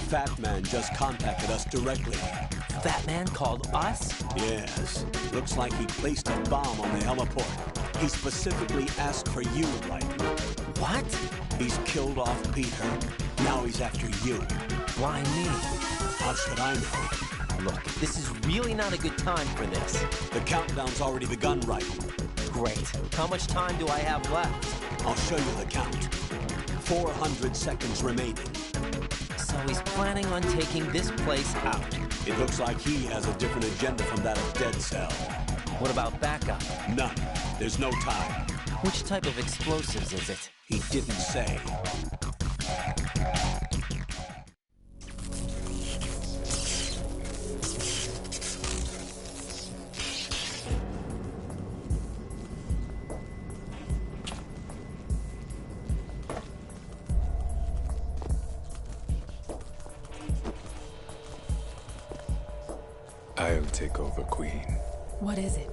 Fat Man just contacted us directly. Fat Man called us? Yes. Looks like he placed a bomb on the heliport. He specifically asked for you, right? What? He's killed off Peter. Now he's after you. Why me? How should I know? Look, this is really not a good time for this. The countdown's already begun, right? Great. How much time do I have left? I'll show you the count. 400 seconds remaining. So he's planning on taking this place out. It looks like he has a different agenda from that of Dead Cell. What about backup? None. There's no time. Which type of explosives is it? He didn't say. I'll take over, Queen. What is it?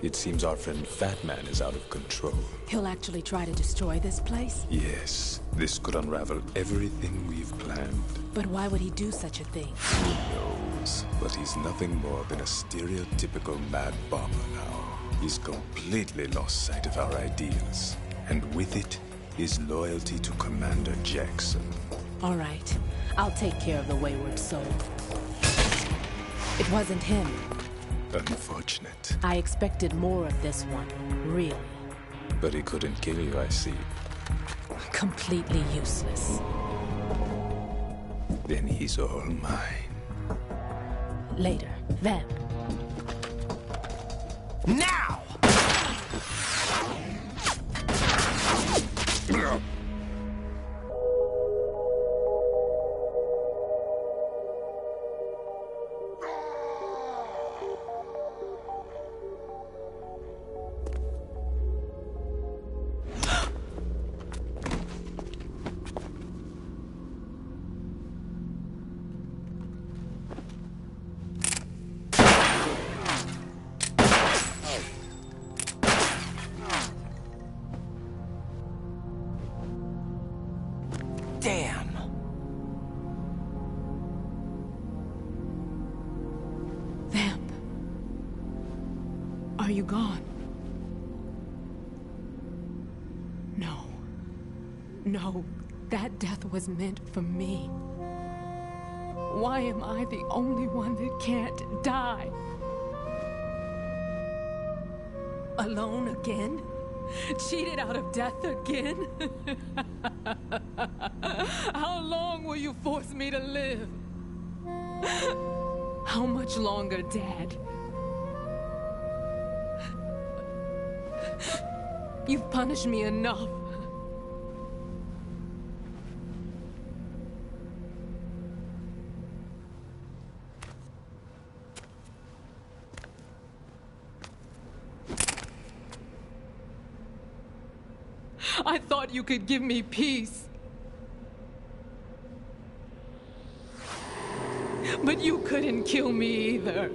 It seems our friend Fat Man is out of control. He'll actually try to destroy this place? Yes, this could unravel everything we've planned. But why would he do such a thing? Who knows? But he's nothing more than a stereotypical mad bomber now. He's completely lost sight of our ideals. And with it, his loyalty to Commander Jackson. All right. I'll take care of the wayward soul. It wasn't him. Unfortunate. I expected more of this one, really. But he couldn't kill you, I see. Completely useless. Then he's all mine. Later, then. Now! Damn! Vamp. Are you gone? No. No, that death was meant for me. Why am I the only one that can't die? Alone again? Cheated out of death again? How long will you force me to live? How much longer, Dad? You've punished me enough. I thought you could give me peace. But you couldn't kill me either.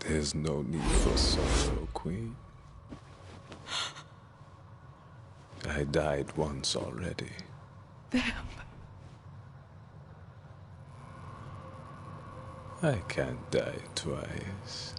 There's no need for sorrow, Queen. I died once already. Vamp. I can't die twice.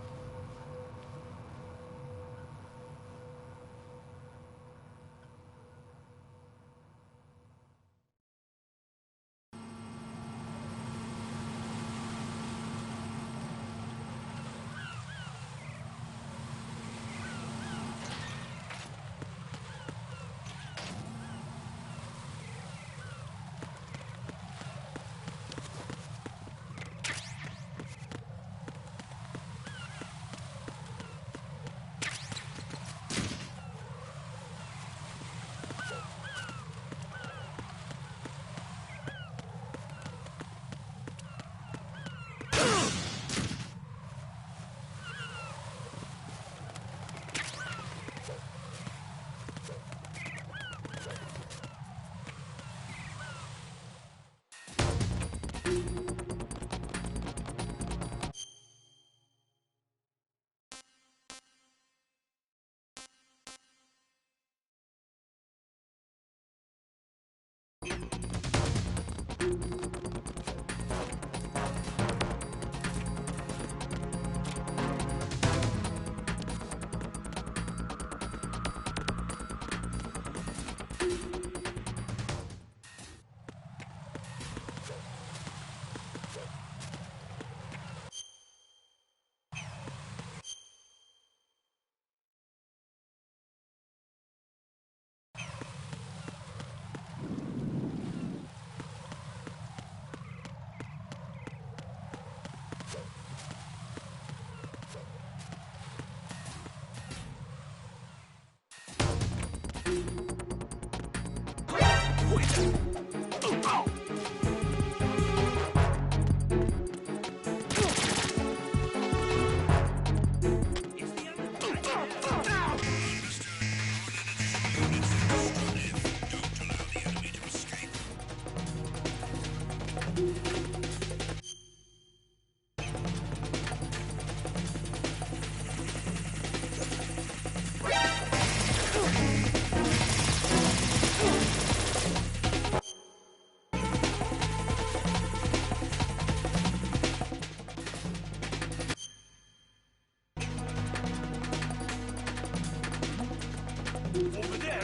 Over there!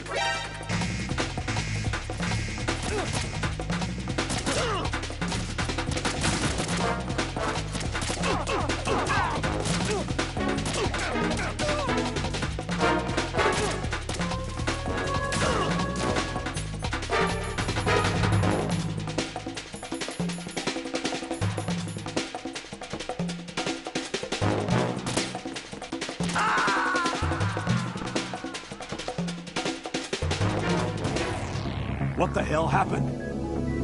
What the hell happened?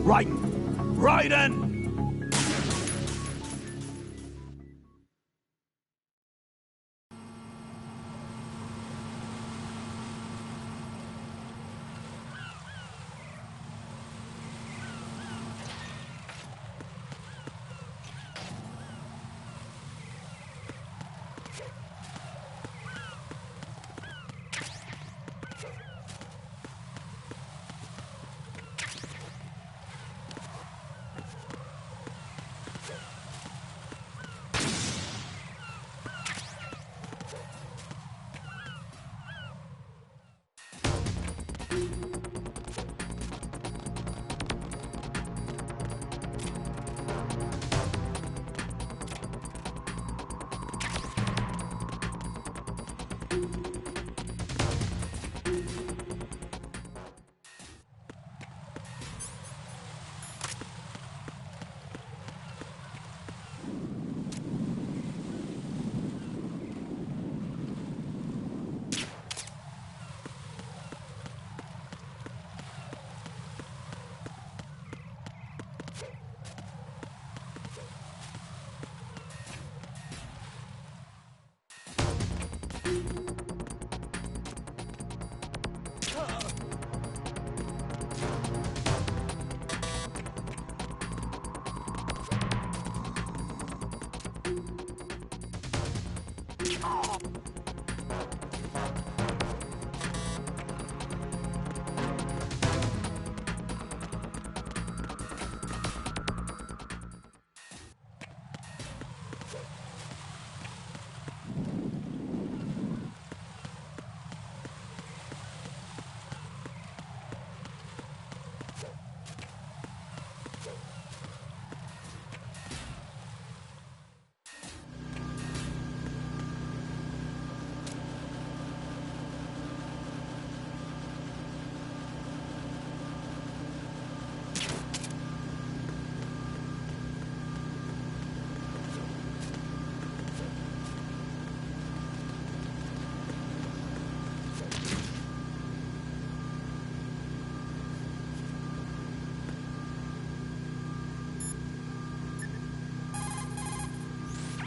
Raiden!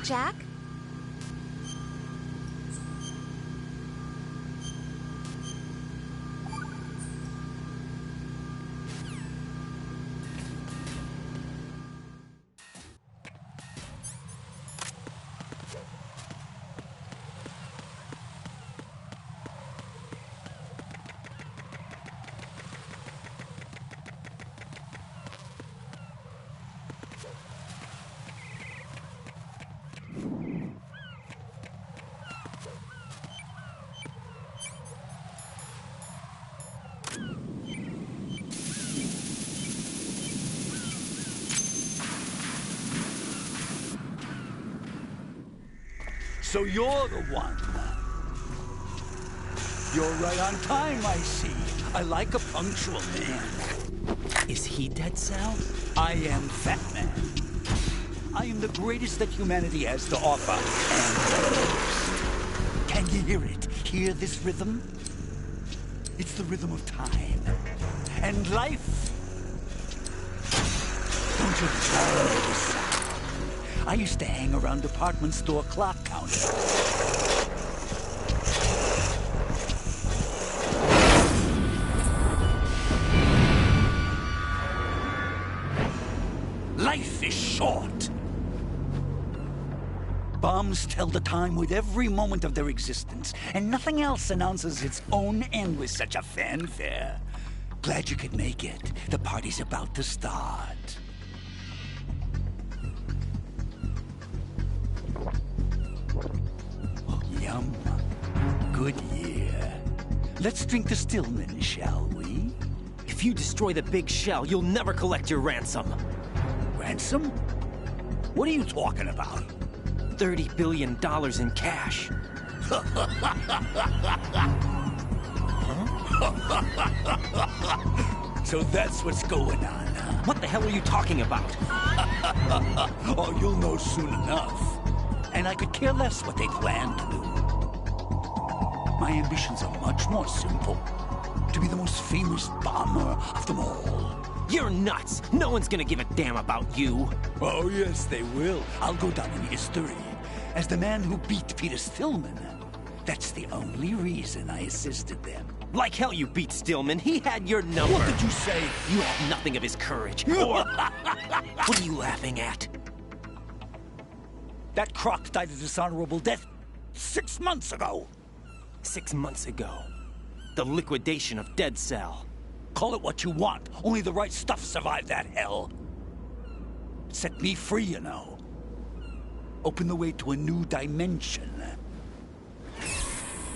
Jack? So you're the one. You're right on time, I see. I like a punctual man. Is he dead, Sal? I am Fat Man. I am the greatest that humanity has to offer, and the most. Can you hear it? Hear this rhythm? It's the rhythm of time. And life. Don't you love this? I used to hang around department store clock counters. Life is short. Bombs tell the time with every moment of their existence, and nothing else announces its own end with such a fanfare. Glad you could make it. The party's about to start. Oh, yum. Good year. Let's drink the Stillman, shall we? If you destroy the big shell, you'll never collect your ransom. Ransom? What are you talking about? $30 billion in cash. So that's what's going on, huh? What the hell are you talking about? Oh, you'll know soon enough. And I could care less what they plan to do. My ambitions are much more simple. To be the most famous bomber of them all. You're nuts! No one's gonna give a damn about you. Oh, yes, they will. I'll go down in history as the man who beat Peter Stillman. That's the only reason I assisted them. Like hell you beat Stillman. He had your number. What did you say? You have nothing of his courage. Or... What are you laughing at? That croc died a dishonorable death 6 months ago. 6 months ago. The liquidation of Dead Cell. Call it what you want. Only the right stuff survived that hell. Set me free, you know. Open the way to a new dimension.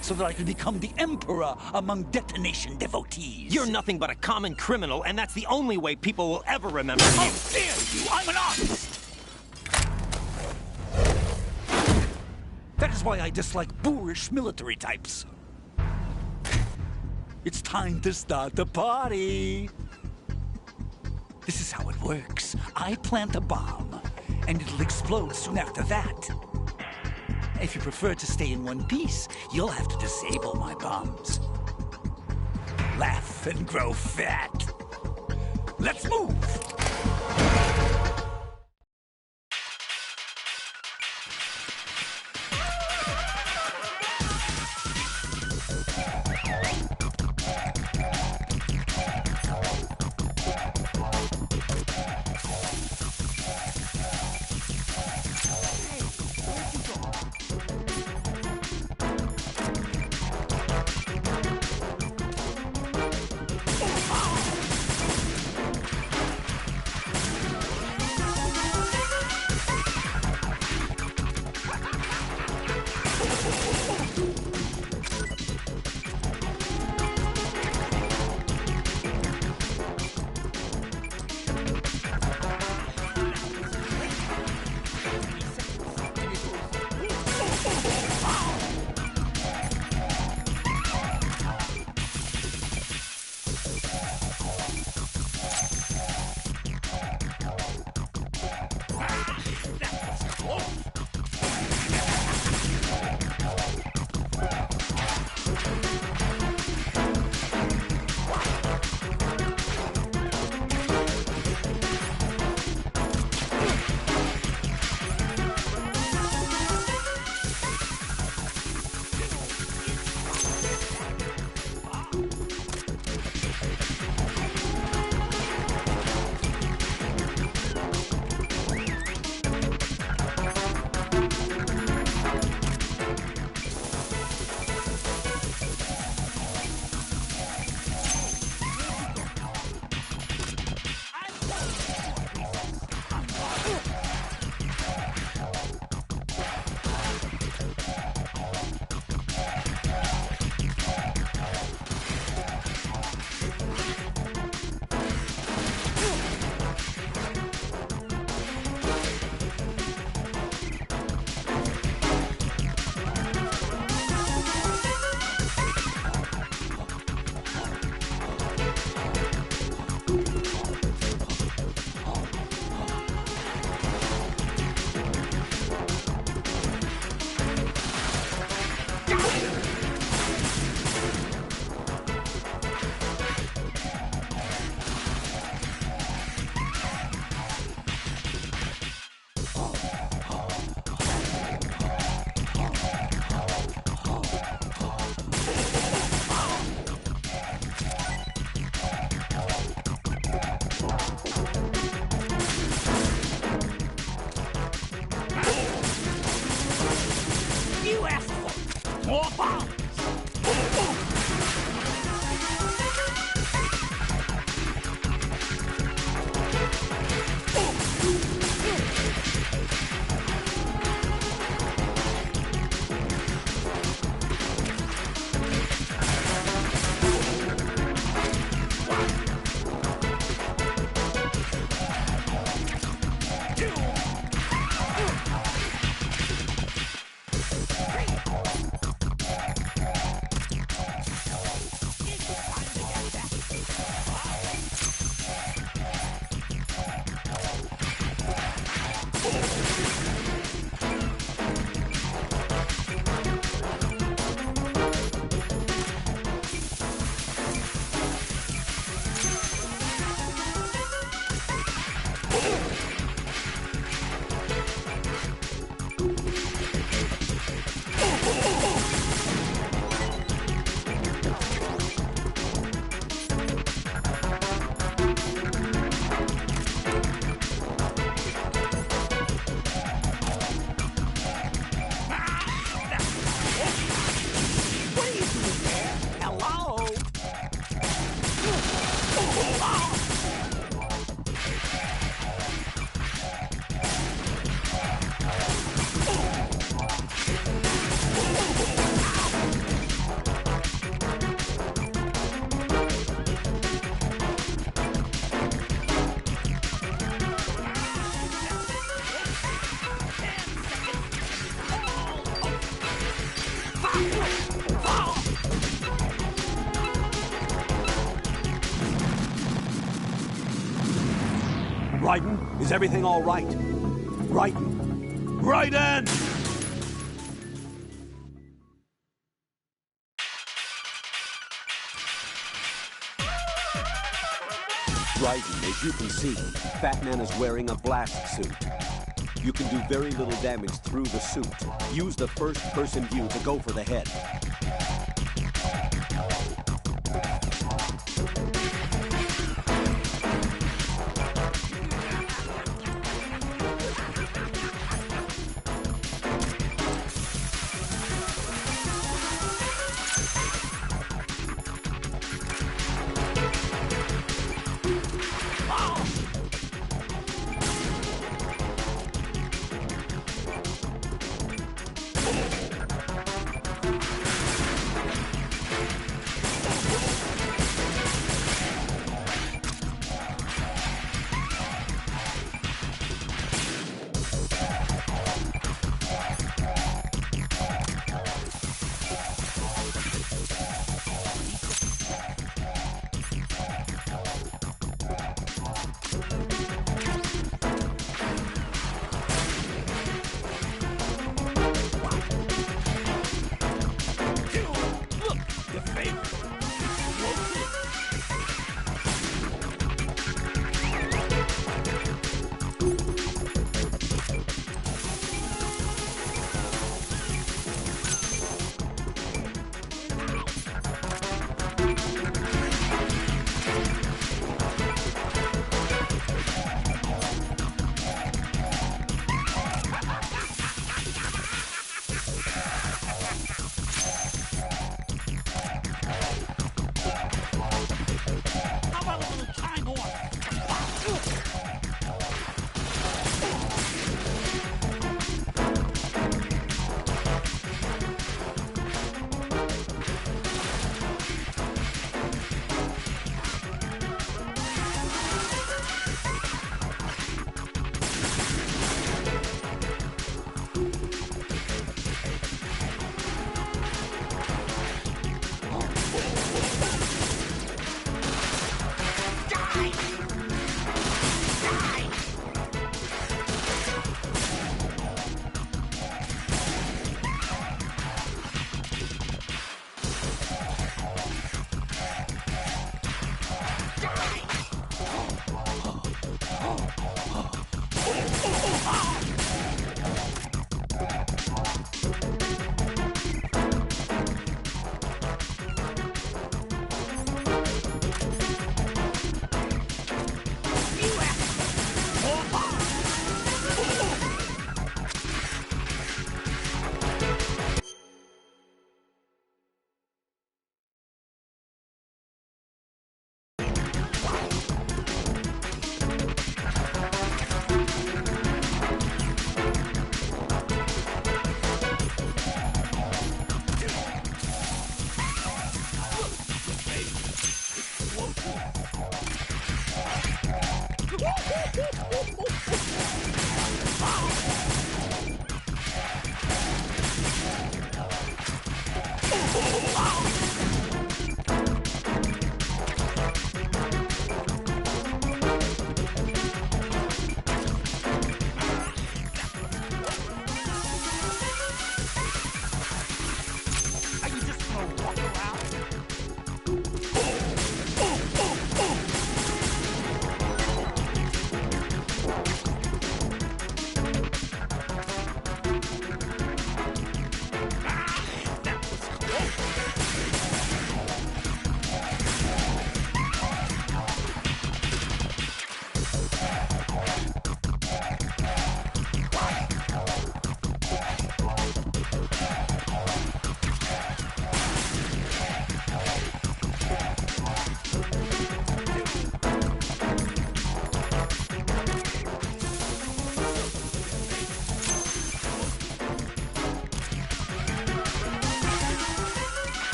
So that I can become the emperor among detonation devotees. You're nothing but a common criminal, and that's the only way people will ever remember you. How dare you! I'm an artist! That is why I dislike boorish military types. It's time to start the party. This is how it works. I plant a bomb, and it'll explode soon after that. If you prefer to stay in one piece, you'll have to disable my bombs. Laugh and grow fat. Let's move! Raiden, is everything all right? Raiden! Raiden! Raiden, as you can see, Fat Man is wearing a blast suit. You can do very little damage through the suit. Use the first-person view to go for the head.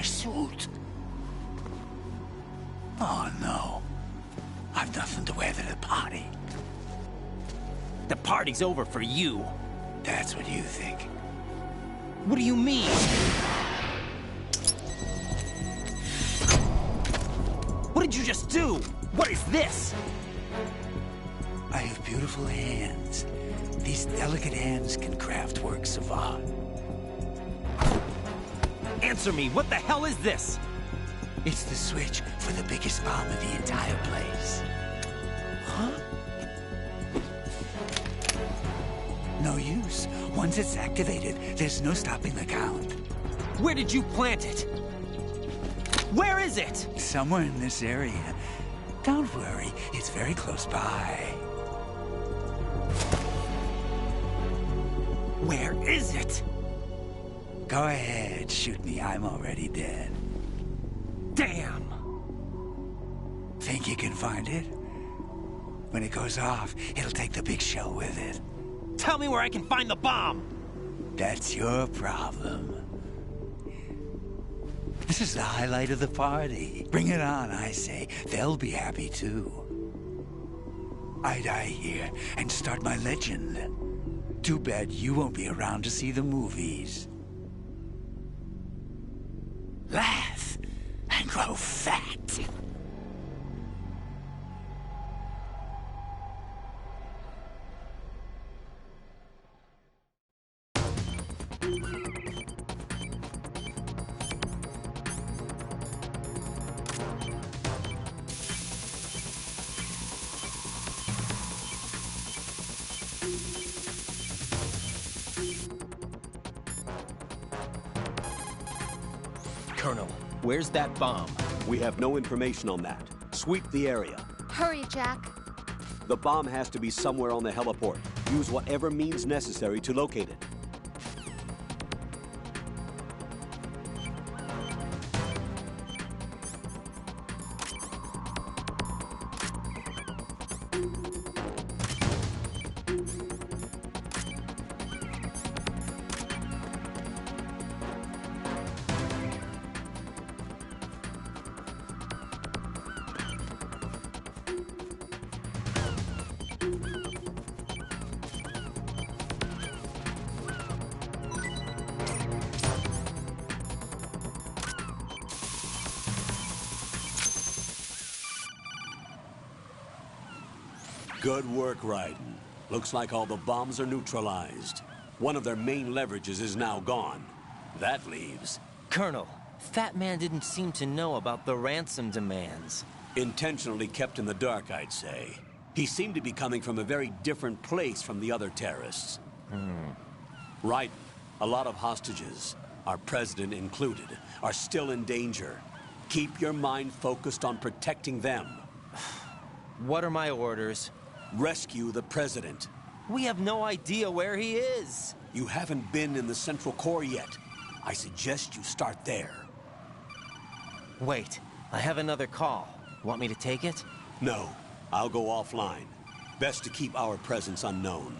suit. Oh, no. I've nothing to wear to the party. The party's over for you. That's what you think. What do you mean? What did you just do? What is this? I have beautiful hands. These delicate hands can craft works of art. Answer me, what the hell is this? It's the switch for the biggest bomb in the entire place. Huh? No use. Once it's activated, there's no stopping the count. Where did you plant it? Where is it? Somewhere in this area. Don't worry, it's very close by. Where is it? Go ahead, shoot me. I'm already dead. Damn! Think you can find it? When it goes off, it'll take the big shell with it. Tell me where I can find the bomb! That's your problem. This is the highlight of the party. Bring it on, I say. They'll be happy too. I die here and start my legend. Too bad you won't be around to see the movies. Laugh and grow fat. Colonel, where's that bomb? We have no information on that. Sweep the area. Hurry, Jack. The bomb has to be somewhere on the heliport. Use whatever means necessary to locate it. Good work, Raiden. Looks like all the bombs are neutralized. One of their main leverages is now gone. That leaves... Colonel, Fat Man didn't seem to know about the ransom demands. Intentionally kept in the dark, I'd say. He seemed to be coming from a very different place from the other terrorists. Raiden, a lot of hostages, our president included, are still in danger. Keep your mind focused on protecting them. What are my orders? Rescue the president. We have no idea where he is. You haven't been in the Central Core yet. I suggest you start there. Wait, I have another call. Want me to take it? No, I'll go offline. Best to keep our presence unknown.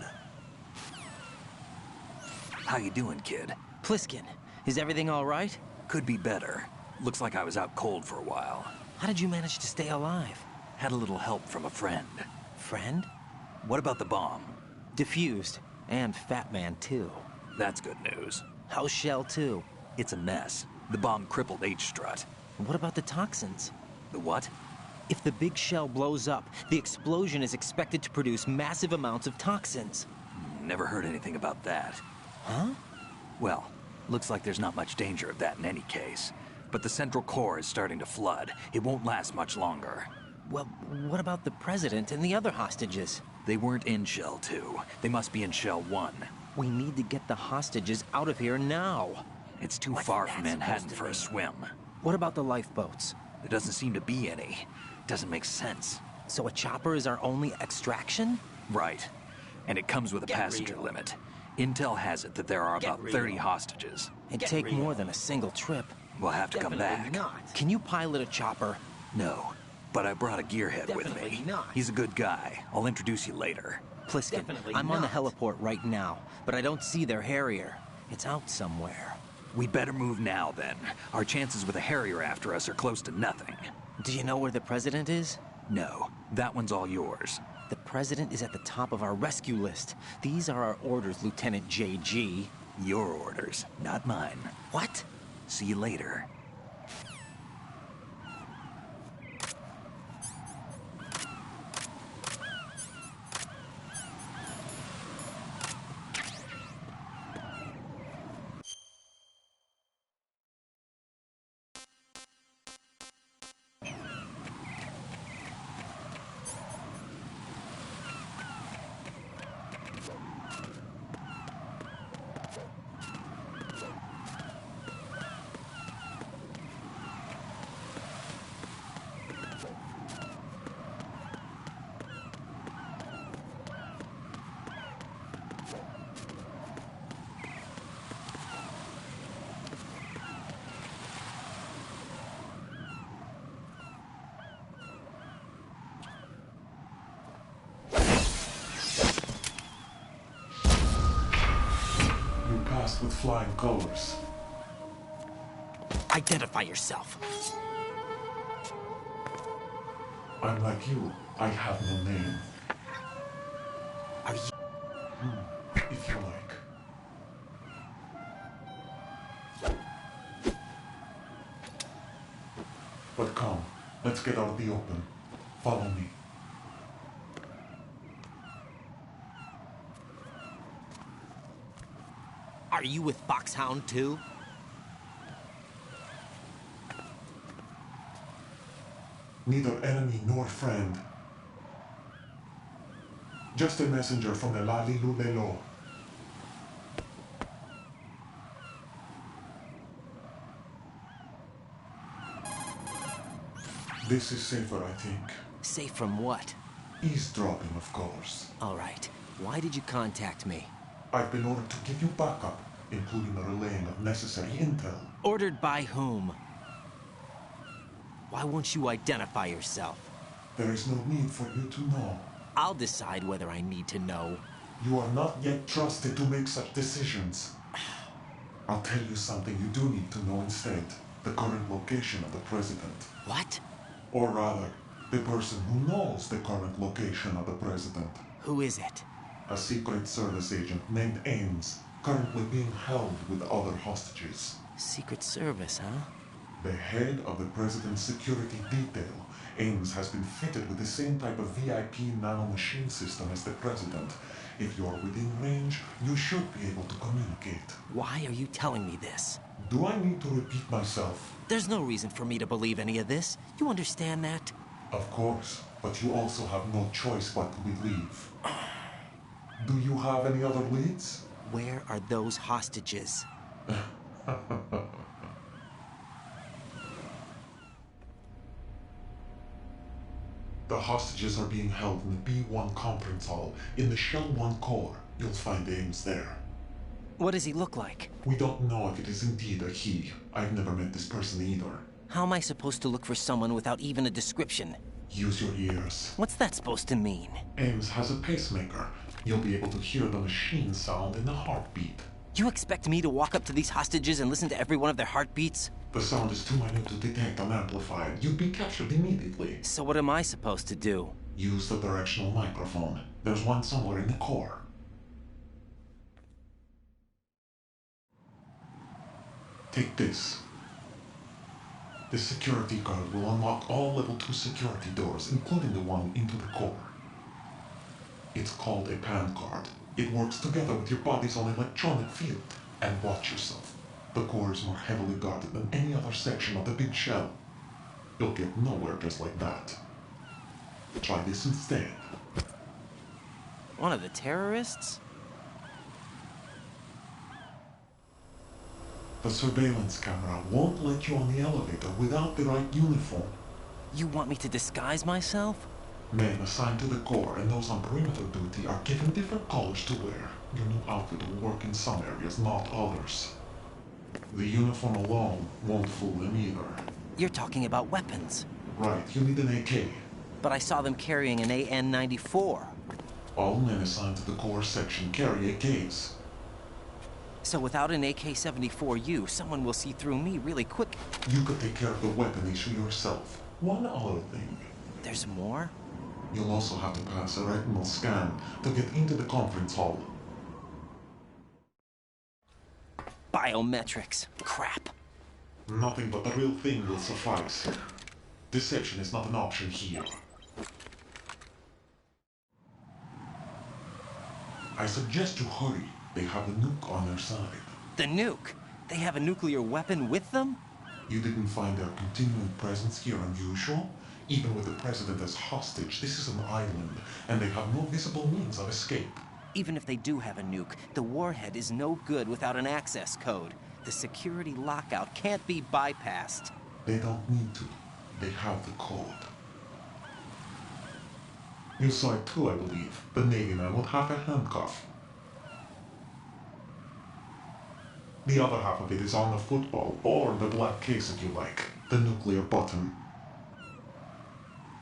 How you doing, kid? Pliskin, is everything all right? Could be better. Looks like I was out cold for a while. How did you manage to stay alive? Had a little help from a friend. Friend? What about the bomb? Diffused. And Fat Man, too. That's good news. How's Shell, too? It's a mess. The bomb crippled H-Strut. What about the toxins? The what? If the big shell blows up, the explosion is expected to produce massive amounts of toxins. Never heard anything about that. Huh? Well, looks like there's not much danger of that in any case. But the Central Core is starting to flood. It won't last much longer. Well, what about the president and the other hostages? They weren't in Shell 2. They must be in Shell 1. We need to get the hostages out of here now. It's too What's far that from Manhattan supposed to for a mean? swim. What about the lifeboats? There doesn't seem to be any. Doesn't make sense. So a chopper is our only extraction? Right. And it comes with a Get passenger real. limit. Intel has it that there are Get about 30 real. hostages. It'd Get take real. more than a single trip. We'll have to come back. Not. Can you pilot a chopper? No, but I brought a gearhead with Definitely me. not. He's a good guy. I'll introduce you later. Pliskin, Definitely I'm on the not. heliport right now, but I don't see their Harrier. It's out somewhere. We better move now, then. Our chances with a Harrier after us are close to nothing. Do you know where the president is? No, that one's all yours. The president is at the top of our rescue list. These are our orders, Lieutenant JG. Your orders, not mine. What? See you later. With flying colors. Identify yourself. I'm like you. I have no name. Are you... If you like. But come, let's get out of the open. Follow me. Are you with Foxhound too? Neither enemy nor friend. Just a messenger from the Lalilulelo. This is safer, I think. Safe from what? Eavesdropping, of course. All right. Why did you contact me? I've been ordered to give you backup, including the relaying of necessary intel. Ordered by whom? Why won't you identify yourself? There is no need for you to know. I'll decide whether I need to know. You are not yet trusted to make such decisions. I'll tell you something you do need to know instead. The current location of the president. What? Or rather, the person who knows the current location of the president. Who is it? A Secret Service agent named Ames, currently being held with other hostages. Secret Service, huh? The head of the president's security detail, Ames, has been fitted with the same type of VIP nanomachine system as the president. If you're within range, you should be able to communicate. Why are you telling me this? Do I need to repeat myself? There's no reason for me to believe any of this. You understand that? Of course, but you also have no choice but to believe. Do you have any other leads? Where are those hostages? The hostages are being held in the B1 conference hall in the Shell 1 core. You'll find Ames there. What does he look like? We don't know if it is indeed a he. I've never met this person either. How am I supposed to look for someone without even a description? Use your ears. What's that supposed to mean? Ames has a pacemaker. You'll be able to hear the machine sound in the heartbeat. You expect me to walk up to these hostages and listen to every one of their heartbeats? The sound is too minute to detect and amplify it. You'd be captured immediately. So what am I supposed to do? Use the directional microphone. There's one somewhere in the core. Take this. The security card will unlock all level 2 security doors, including the one into the core. It's called a PAN card. It works together with your body's own electronic field. And watch yourself. The core is more heavily guarded than any other section of the big shell. You'll get nowhere just like that. Try this instead. One of the terrorists? The surveillance camera won't let you on the elevator without the right uniform. You want me to disguise myself? Men assigned to the core and those on perimeter duty are given different colors to wear. Your new outfit will work in some areas, not others. The uniform alone won't fool them either. You're talking about weapons. Right, you need an AK. But I saw them carrying an AN-94. All men assigned to the core section carry AKs. So without an AK-74U, someone will see through me really quick. You could take care of the weapon issue yourself. One other thing. There's more? You'll also have to pass a retinal scan to get into the conference hall. Biometrics. Crap. Nothing but the real thing will suffice. Deception is not an option here. I suggest you hurry. They have the nuke on their side. The nuke? They have a nuclear weapon with them? You didn't find their continuing presence here unusual? Even with the president as hostage, this is an island, and they have no visible means of escape. Even if they do have a nuke, the warhead is no good without an access code. The security lockout can't be bypassed. They don't need to. They have the code. You saw it too, I believe. The Navy man would have a handcuff. The other half of it is on the football, or the black case if you like. The nuclear button.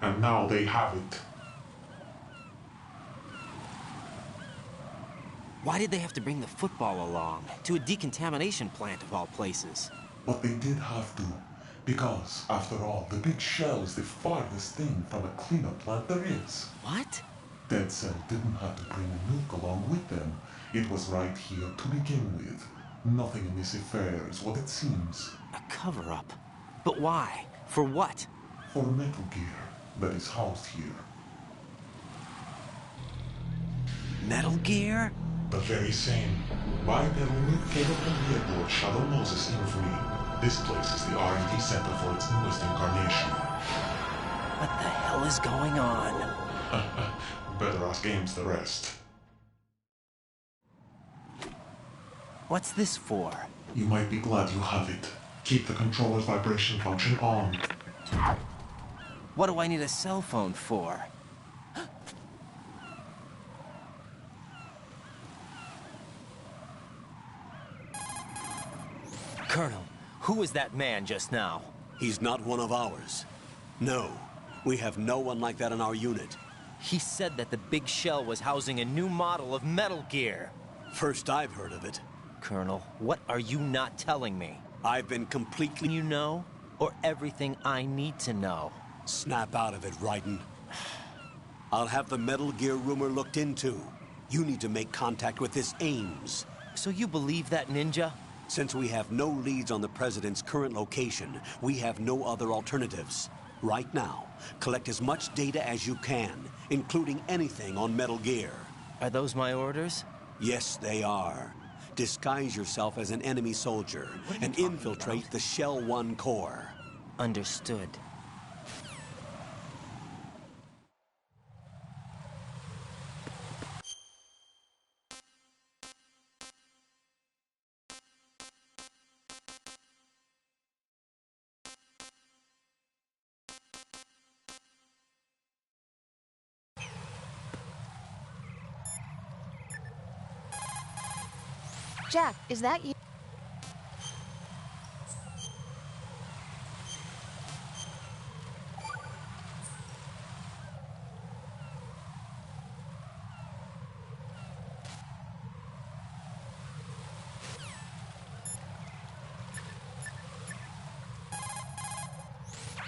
And now they have it. Why did they have to bring the football along? To a decontamination plant of all places. But they did have to. Because, after all, the big shell is the farthest thing from a cleanup plant there is. What? Dead Cell didn't have to bring a nuke along with them. It was right here to begin with. Nothing in this affair is what it seems. A cover-up? But why? For what? For Metal Gear that is housed here. Metal Gear? The very same. Bipedal nuke-capable vehicle of Shadow Moses infamy. This place is the R&D center for its newest incarnation. What the hell is going on? Better ask Ames the rest. What's this for? You might be glad you have it. Keep the controller's vibration function on. What do I need a cell phone for? Colonel, who was that man just now? He's not one of ours. No, we have no one like that in our unit. He said that the big shell was housing a new model of Metal Gear. First I've heard of it. Colonel, what are you not telling me? I've been completely... You know, or everything I need to know? Snap out of it, Raiden. I'll have the Metal Gear rumor looked into. You need to make contact with this Ames. So you believe that ninja? Since we have no leads on the President's current location, we have no other alternatives. Right now, collect as much data as you can, including anything on Metal Gear. Are those my orders? Yes, they are. Disguise yourself as an enemy soldier and infiltrate the Shell 1 core. Understood. Jack, is that you?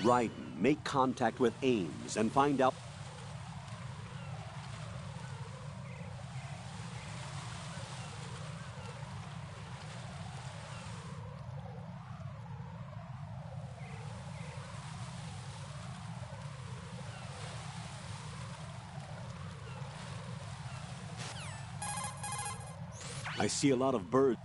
Raiden, make contact with Ames and find out... I see a lot of birds.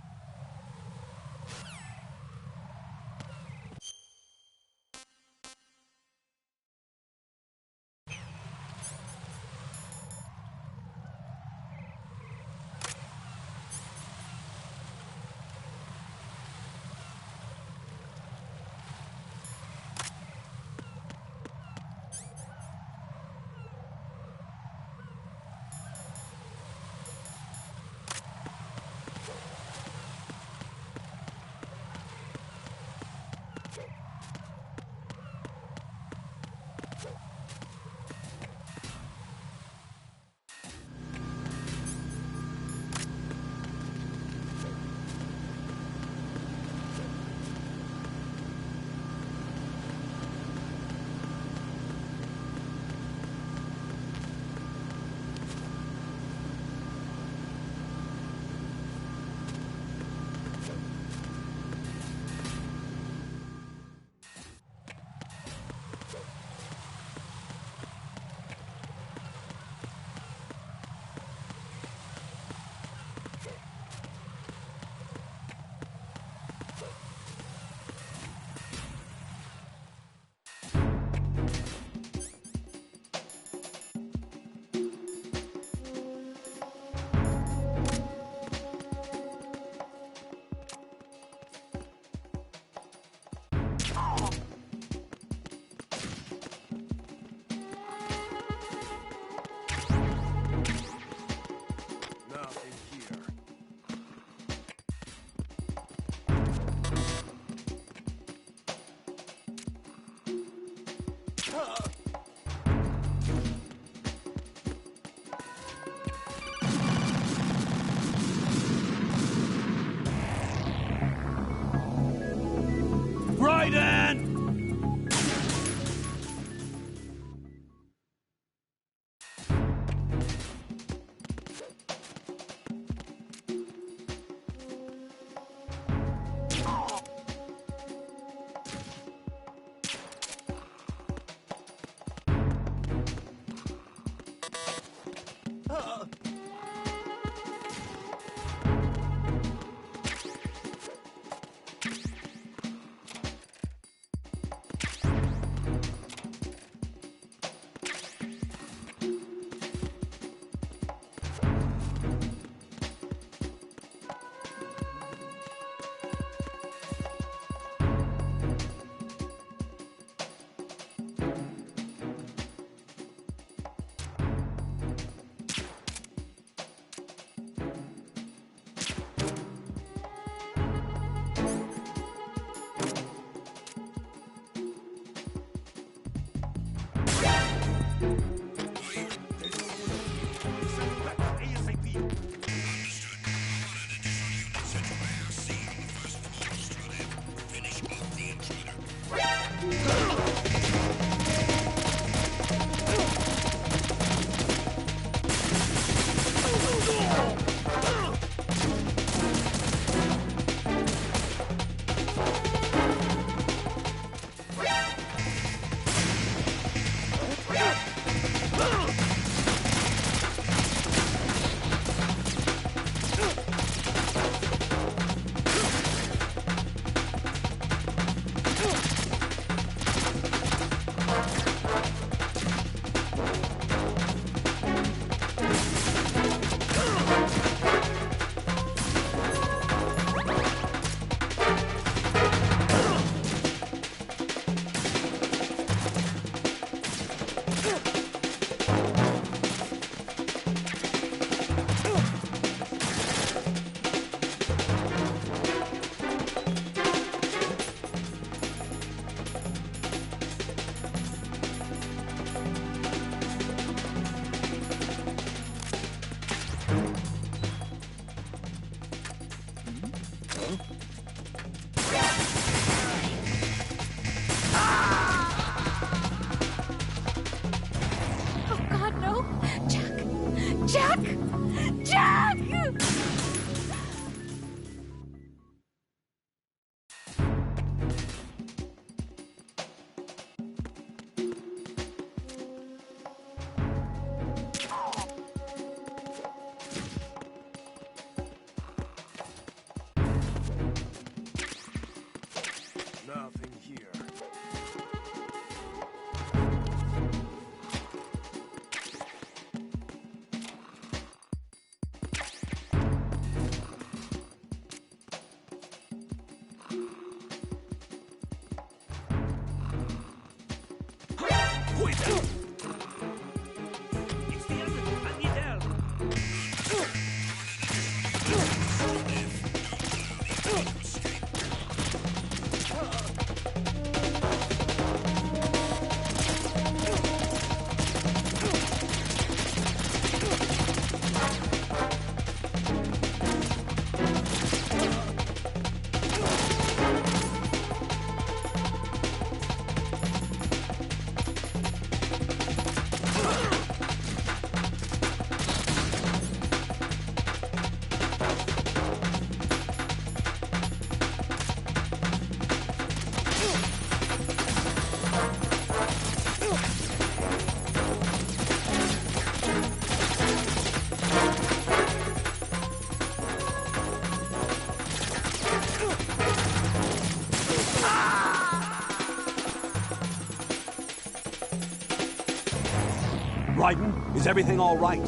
Raiden, is everything all right?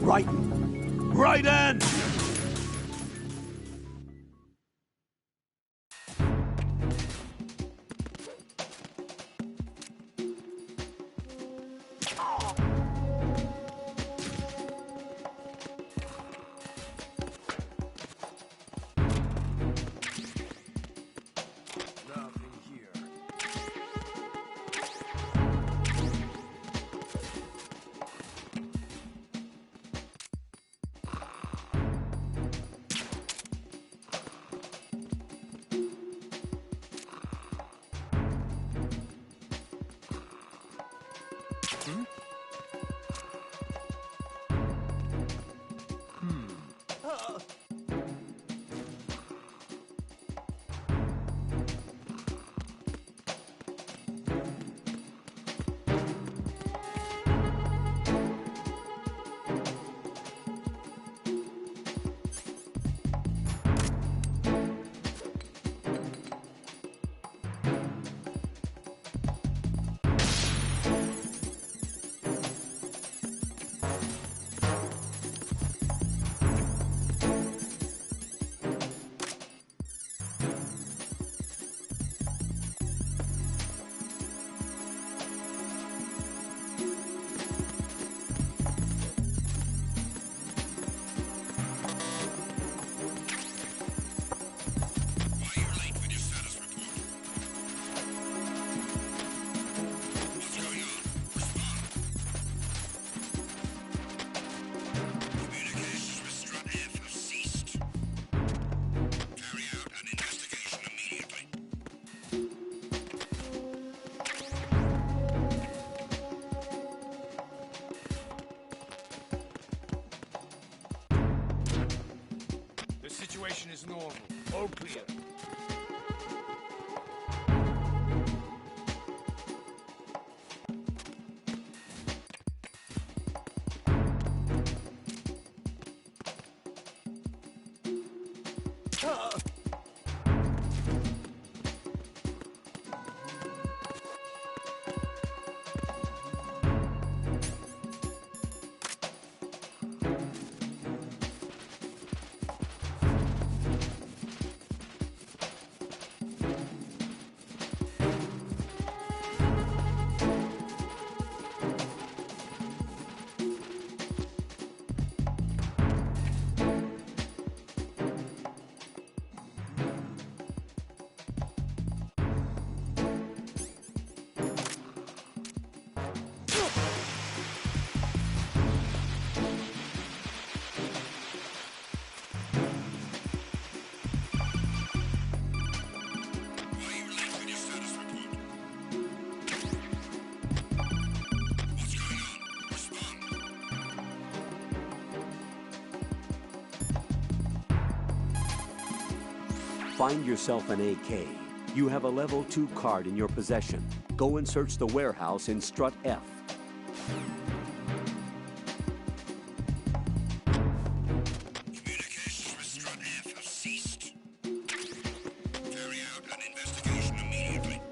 Raiden! Raiden! Situation is normal. All clear. Find yourself an AK. You have a level 2 card in your possession. Go and search the warehouse in Strut F. Communications with Strut F have ceased. Carry out an investigation immediately.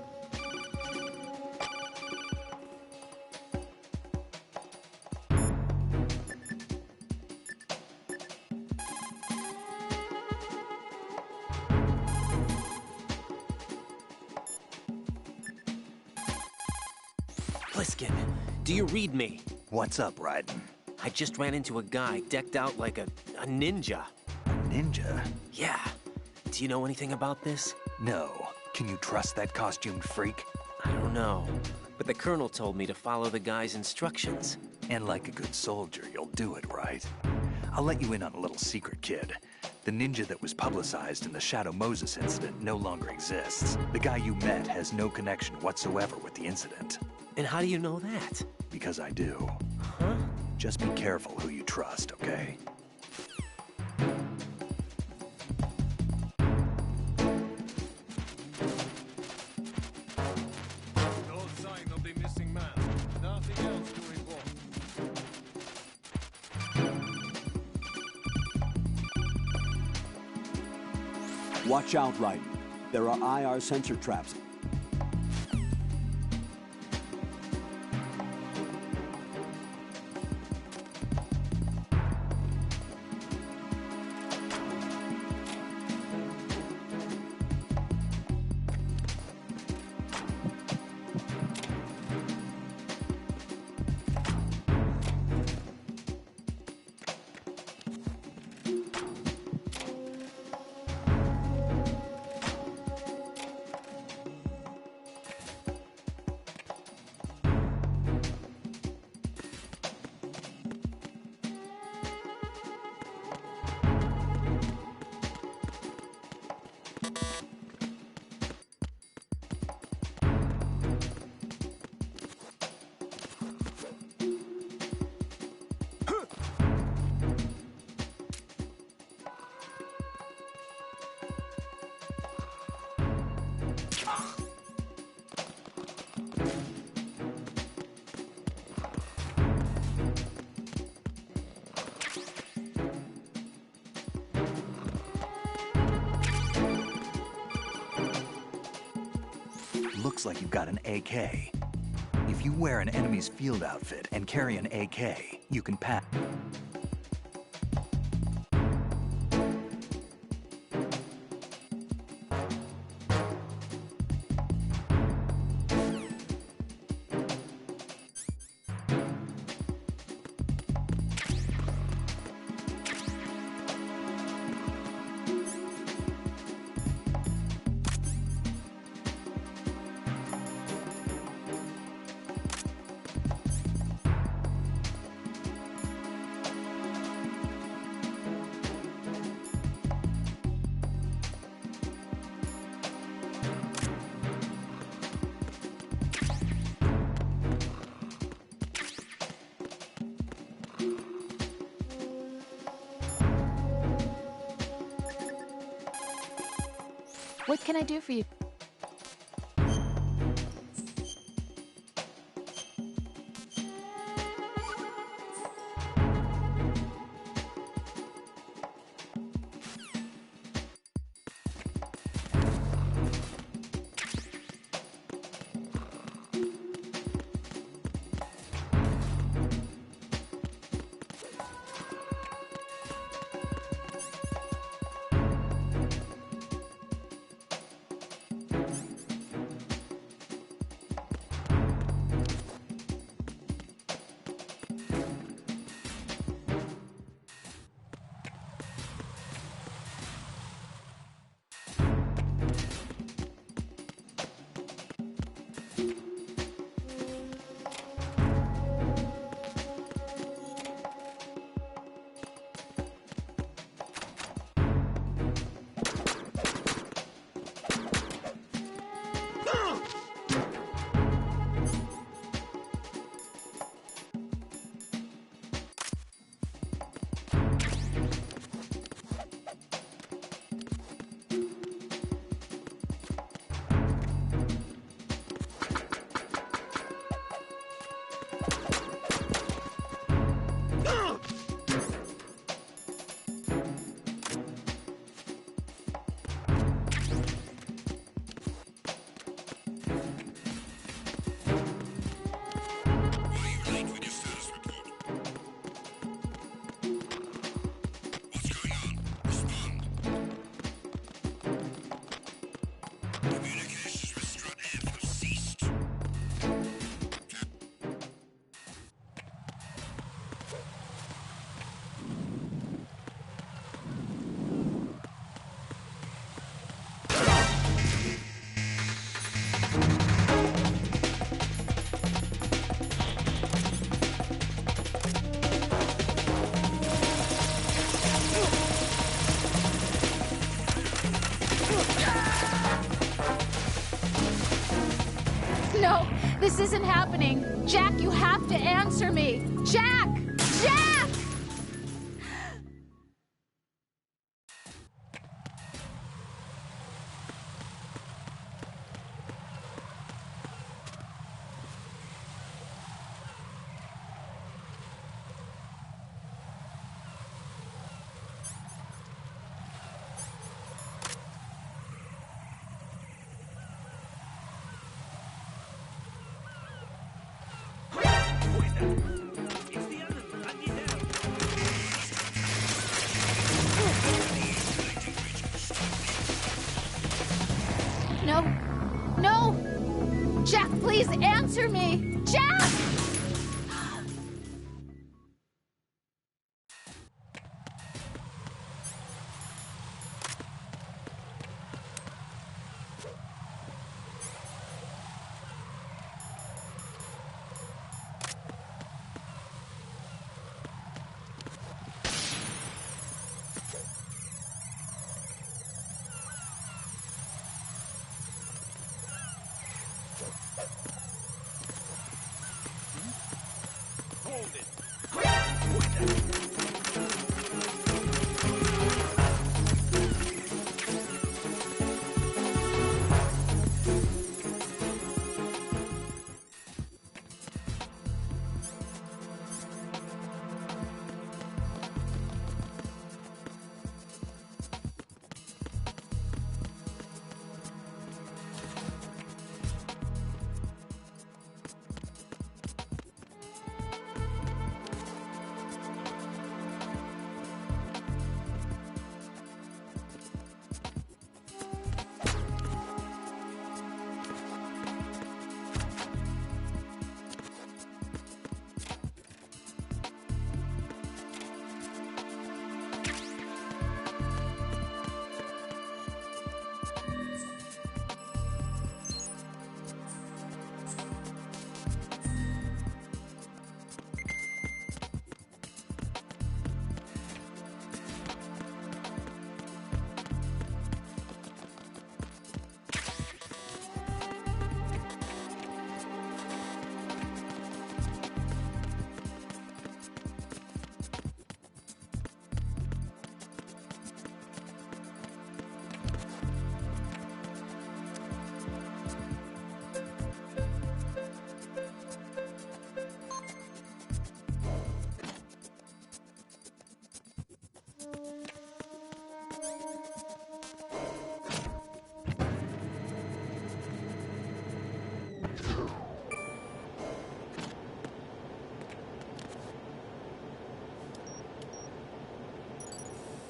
Pliskin, do you read me? What's up, Raiden? I just ran into a guy decked out like a ninja. A ninja? Yeah. Do you know anything about this? No. Can you trust that costumed freak? I don't know. But the colonel told me to follow the guy's instructions. And like a good soldier, you'll do it, right? I'll let you in on a little secret, kid. The ninja that was publicized in the Shadow Moses incident no longer exists. The guy you met has no connection whatsoever with the incident. And how do you know that? Because I do. Huh? Just be careful who you trust, okay? No sign of the missing man. Nothing else to report. Watch out, Raiden. There are IR sensor traps. Looks like you've got an AK. If you wear an enemy's field outfit and carry an AK, you can pass. What can I do for you? This isn't happening. Jack, you have to answer me. Jack! Jack! No. No! Jack, please answer me! Jack!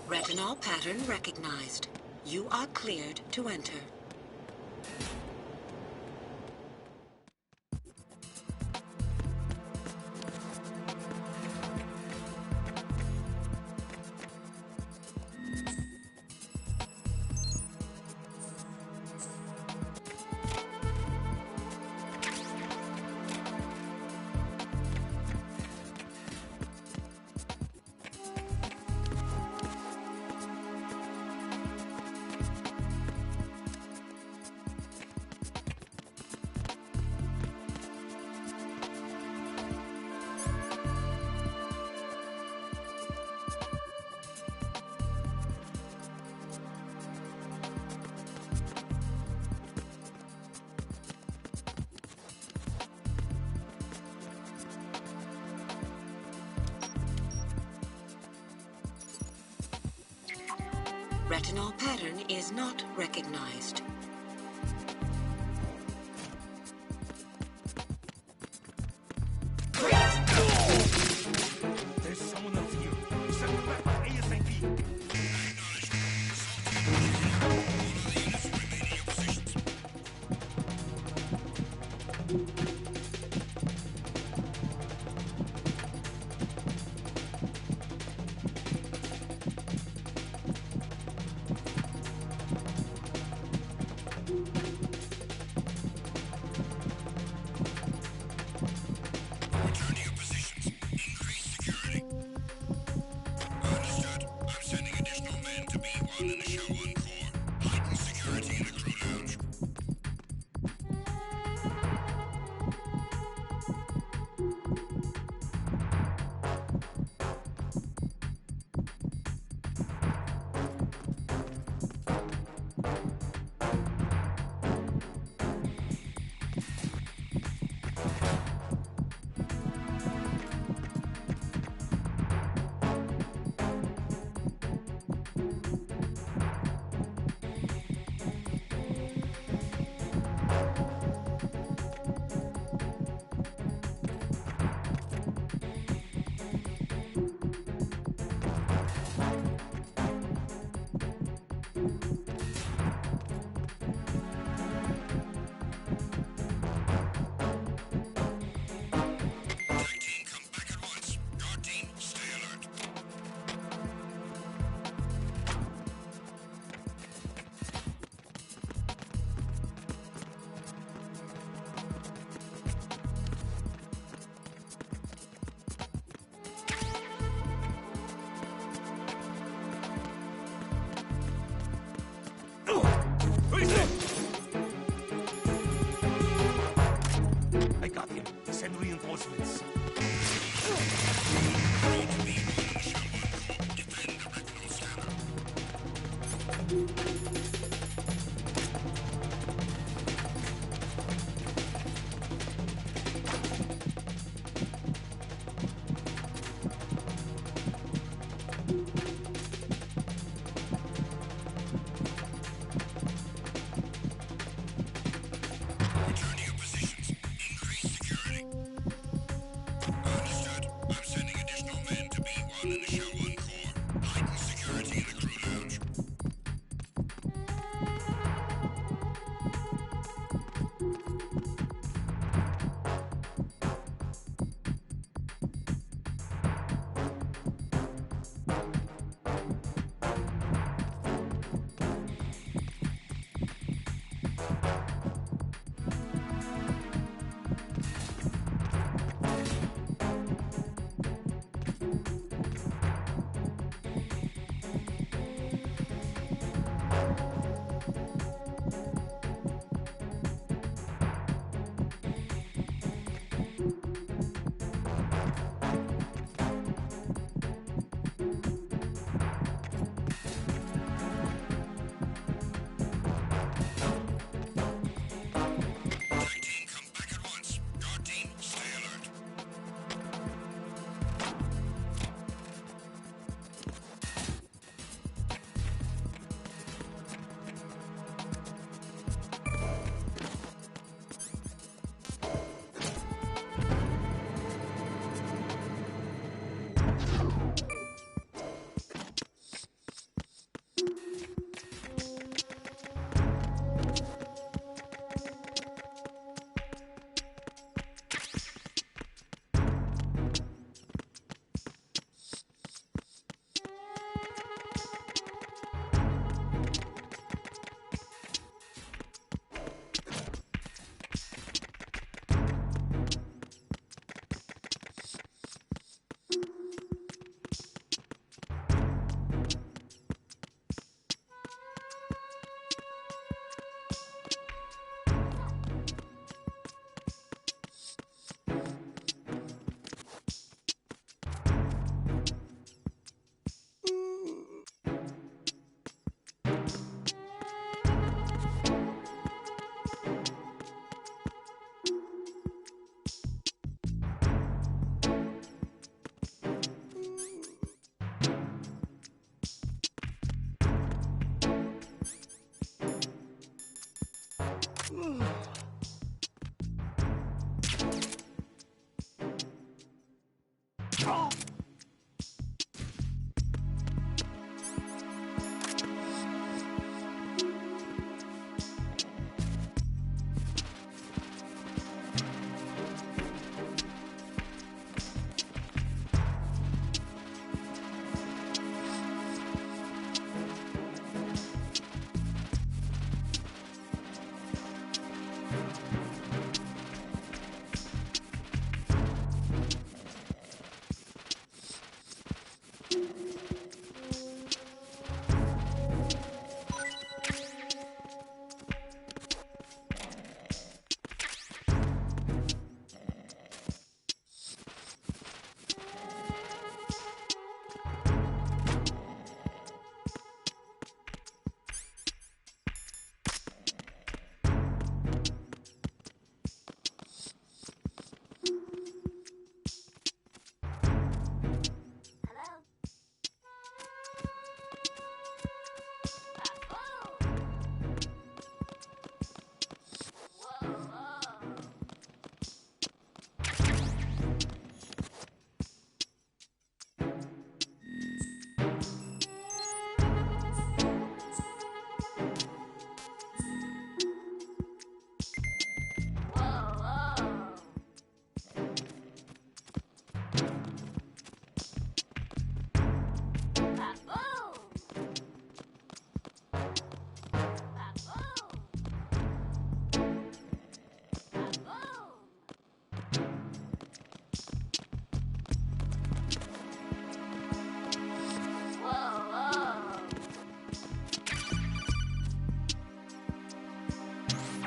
Retinol pattern recognized. You are cleared to enter. Retinol pattern is not recognized. There's someone else here. Send him back ASAP.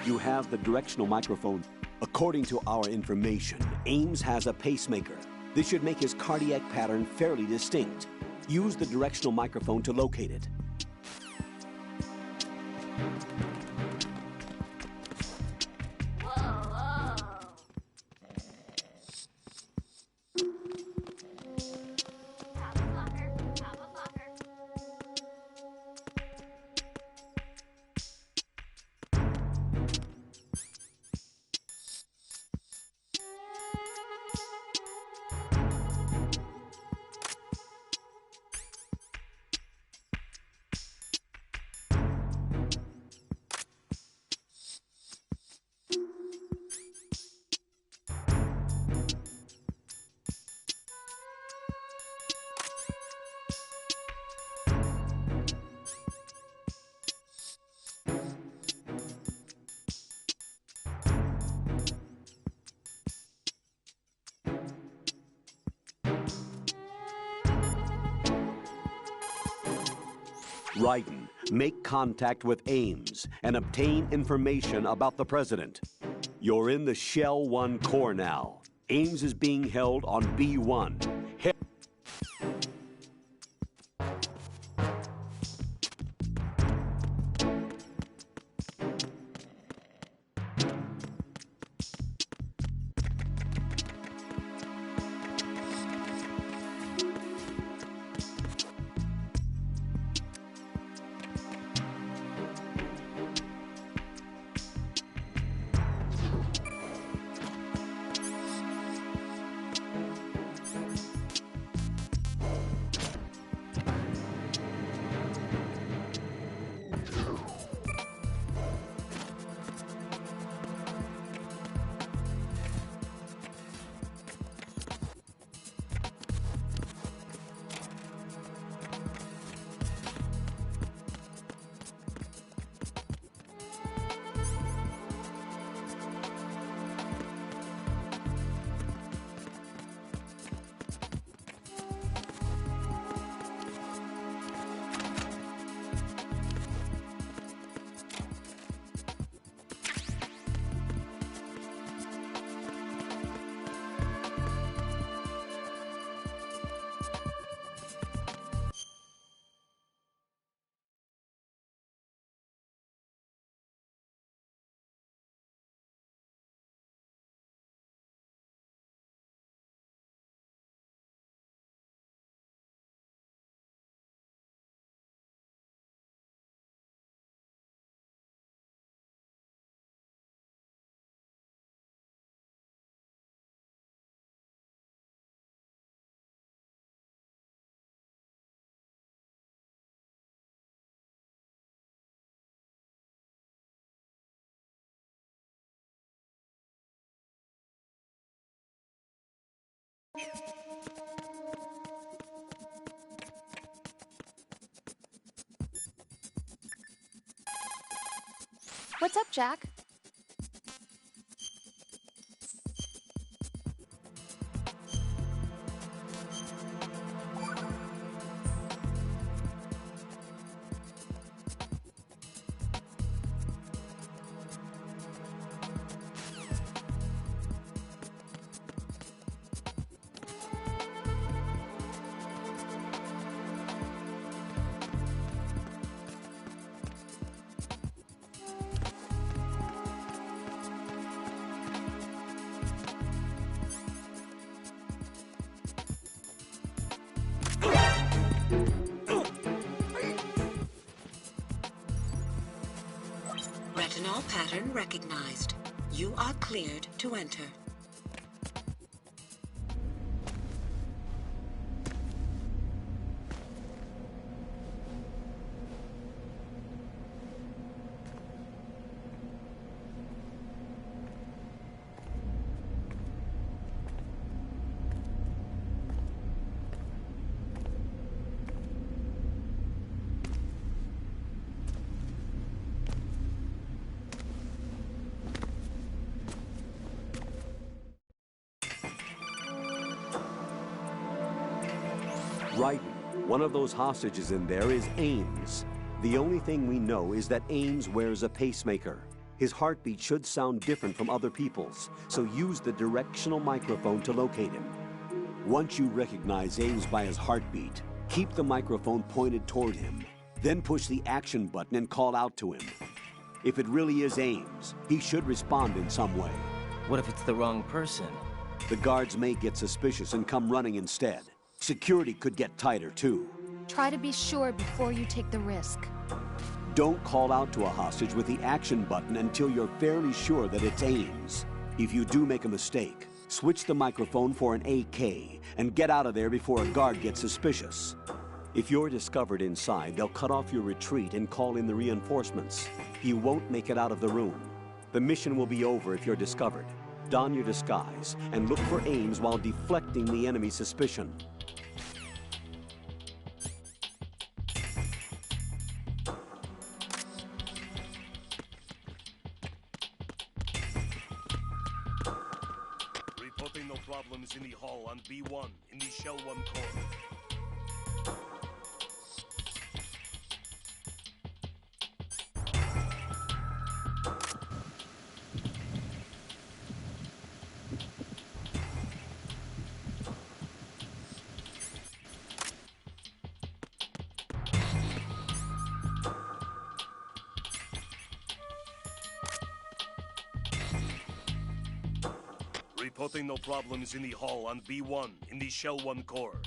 You have the directional microphone. According to our information, Ames has a pacemaker. This should make his cardiac pattern fairly distinct. Use the directional microphone to locate it. Raiden, make contact with Ames and obtain information about the president. You're in the Shell 1 core now. Ames is being held on B1. What's up, Jack? Retinol pattern recognized. You are cleared to enter. Raiden, one of those hostages in there is Ames. The only thing we know is that Ames wears a pacemaker. His heartbeat should sound different from other people's, so use the directional microphone to locate him. Once you recognize Ames by his heartbeat, keep the microphone pointed toward him. Then push the action button and call out to him. If it really is Ames, he should respond in some way. What if it's the wrong person? The guards may get suspicious and come running instead. Security could get tighter, too. Try to be sure before you take the risk. Don't call out to a hostage with the action button until you're fairly sure that it's Ames. If you do make a mistake, switch the microphone for an AK and get out of there before a guard gets suspicious. If you're discovered inside, they'll cut off your retreat and call in the reinforcements. You won't make it out of the room. The mission will be over if you're discovered. Don your disguise and look for Ames while deflecting the enemy's suspicion. Reporting no problems in the hall on B1 in the Shell 1 core. Reporting no problems in the hall on B1 in the Shell 1 core.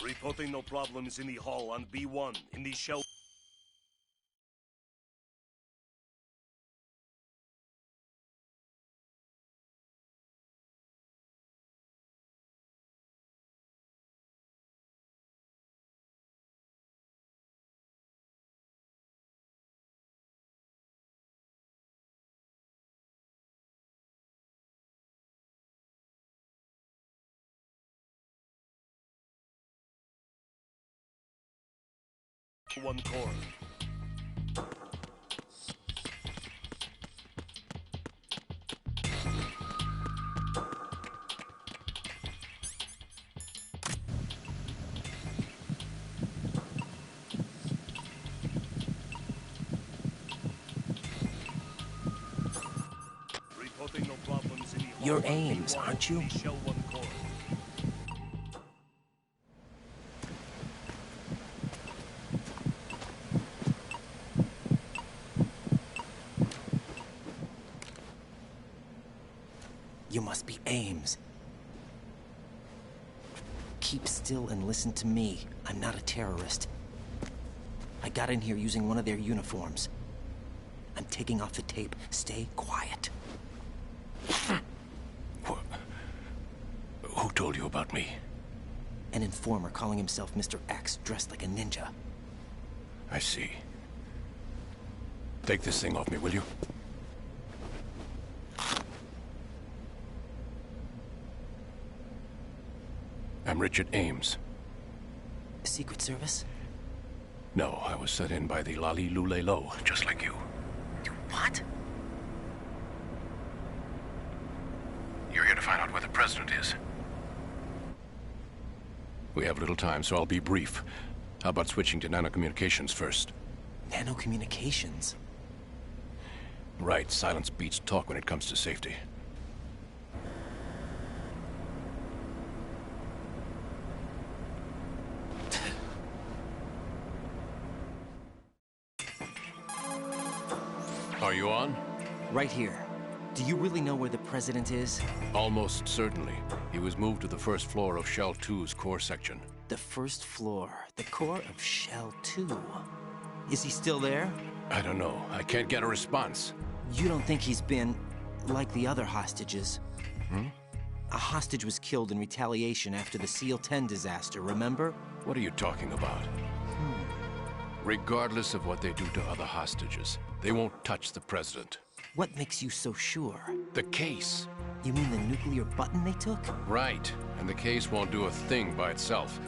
Reporting no problems in the hall on B1 in the Shell. One core. Reporting no problems in the You're Ames, aren't you? Shell 1 core. You must be Ames. Keep still and listen to me. I'm not a terrorist. I got in here using one of their uniforms. I'm taking off the tape. Stay quiet. Who told you about me? An informer calling himself Mr. X, dressed like a ninja. I see. Take this thing off me, will you? I'm Richard Ames. Secret Service? No, I was sent in by the Lali Lule Lo, just like you. What? You're here to find out where the president is. We have little time, so I'll be brief. How about switching to nanocommunications first? Nanocommunications? Right, silence beats talk when it comes to safety. Are you on? Right here. Do you really know where the president is? Almost certainly. He was moved to the first floor of Shell 2's core section. The first floor. The core of Shell 2. Is he still there? I don't know. I can't get a response. You don't think he's been like the other hostages? Hmm? A hostage was killed in retaliation after the SEAL 10 disaster, remember? What are you talking about? Regardless of what they do to other hostages, they won't touch the president. What makes you so sure? The case. You mean the nuclear button they took? Right. And the case won't do a thing by itself.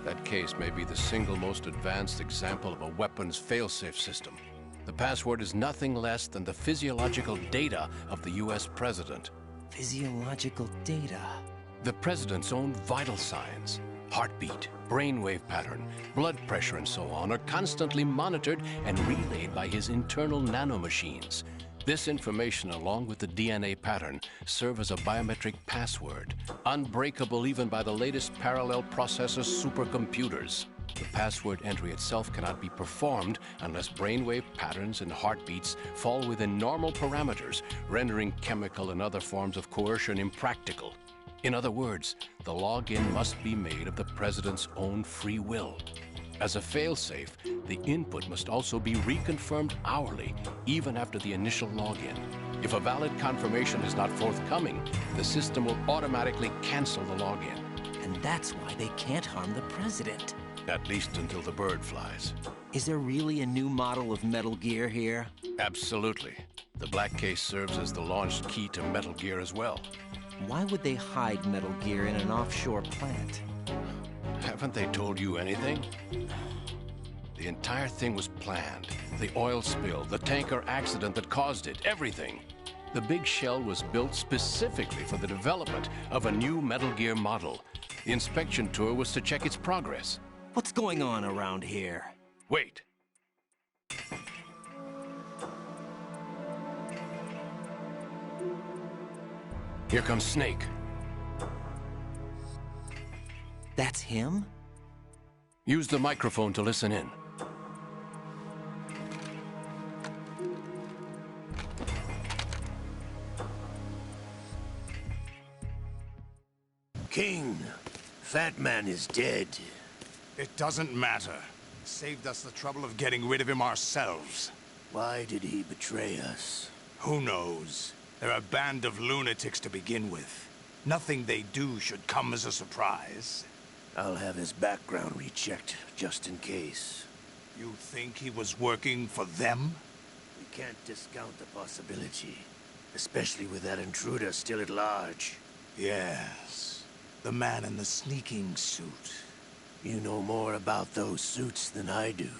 That case may be the single most advanced example of a weapons failsafe system. The password is nothing less than the physiological data of the US president. Physiological data? The president's own vital signs, heartbeat, brainwave pattern, blood pressure, and so on are constantly monitored and relayed by his internal nanomachines. This information, along with the DNA pattern, serve as a biometric password, unbreakable even by the latest parallel processor supercomputers. The password entry itself cannot be performed unless brainwave patterns and heartbeats fall within normal parameters, rendering chemical and other forms of coercion impractical. In other words, the login must be made of the president's own free will. As a failsafe, the input must also be reconfirmed hourly, even after the initial login. If a valid confirmation is not forthcoming, the system will automatically cancel the login. And that's why they can't harm the president. At least until the bird flies. Is there really a new model of Metal Gear here? Absolutely. The black case serves as the launch key to Metal Gear as well. Why would they hide Metal Gear in an offshore plant? Haven't they told you anything? The entire thing was planned. The oil spill, the tanker accident that caused it, everything. The big shell was built specifically for the development of a new Metal Gear model. The inspection tour was to check its progress. What's going on around here? Wait. Here comes Snake. That's him? Use the microphone to listen in. King, Fat Man is dead. It doesn't matter. Saved us the trouble of getting rid of him ourselves. Why did he betray us? Who knows? They're a band of lunatics to begin with. Nothing they do should come as a surprise. I'll have his background rechecked, just in case. You think he was working for them? We can't discount the possibility. Especially with that intruder still at large. Yes. The man in the sneaking suit. You know more about those suits than I do.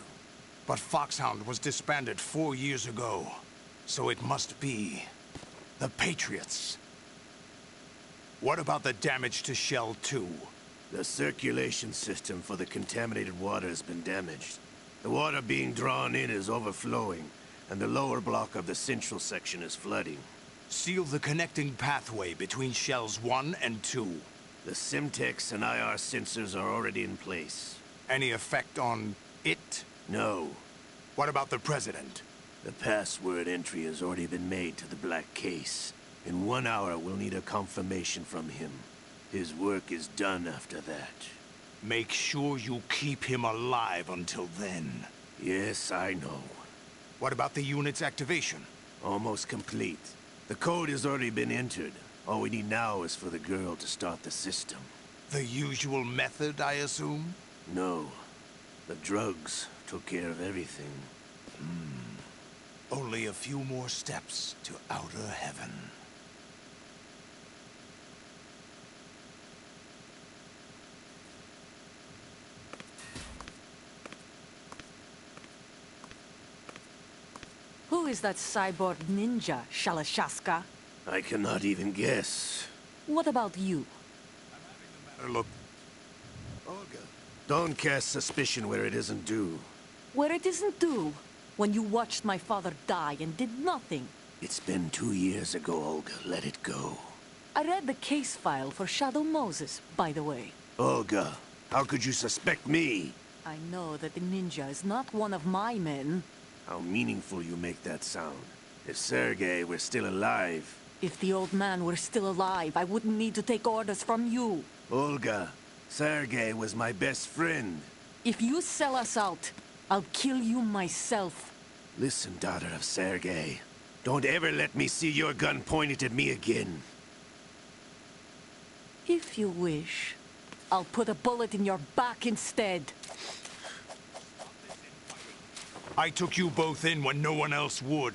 But Foxhound was disbanded 4 years ago. So it must be the Patriots. What about the damage to Shell 2? The circulation system for the contaminated water has been damaged. The water being drawn in is overflowing, and the lower block of the central section is flooding. Seal the connecting pathway between Shells 1 and 2. The Simtex and IR sensors are already in place. Any effect on it? No. What about the President? The password entry has already been made to the black case. In 1 hour, we'll need a confirmation from him. His work is done after that. Make sure you keep him alive until then. Yes, I know. What about the unit's activation? Almost complete. The code has already been entered. All we need now is for the girl to start the system. The usual method, I assume? No. The drugs took care of everything. Only a few more steps to outer heaven. is that cyborg ninja, Shalashaska? I cannot even guess. What about you? Look. Olga, don't cast suspicion where it isn't due. Where it isn't due, when you watched my father die and did nothing. It's been 2 years ago, Olga. Let it go. I read the case file for Shadow Moses, by the way. Olga, how could you suspect me? I know that the ninja is not one of my men. How meaningful you make that sound. If Sergei were still alive... If the old man were still alive, I wouldn't need to take orders from you. Olga, Sergei was my best friend. If you sell us out, I'll kill you myself. Listen, daughter of Sergei. Don't ever let me see your gun pointed at me again. If you wish, I'll put a bullet in your back instead. I took you both in when no one else would.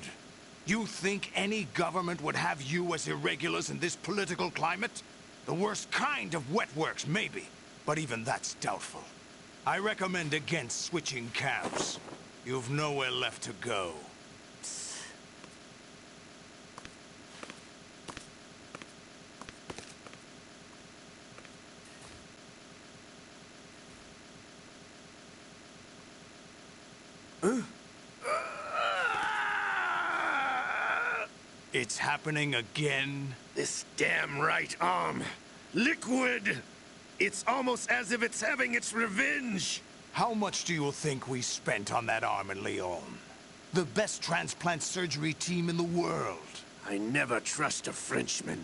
You think any government would have you as irregulars in this political climate? The worst kind of wet works, maybe. But even that's doubtful. I recommend against switching camps. You've nowhere left to go. It's happening again? This damn right arm. Liquid! It's almost as if it's having its revenge! How much do you think we spent on that arm in Lyon? The best transplant surgery team in the world. I never trust a Frenchman.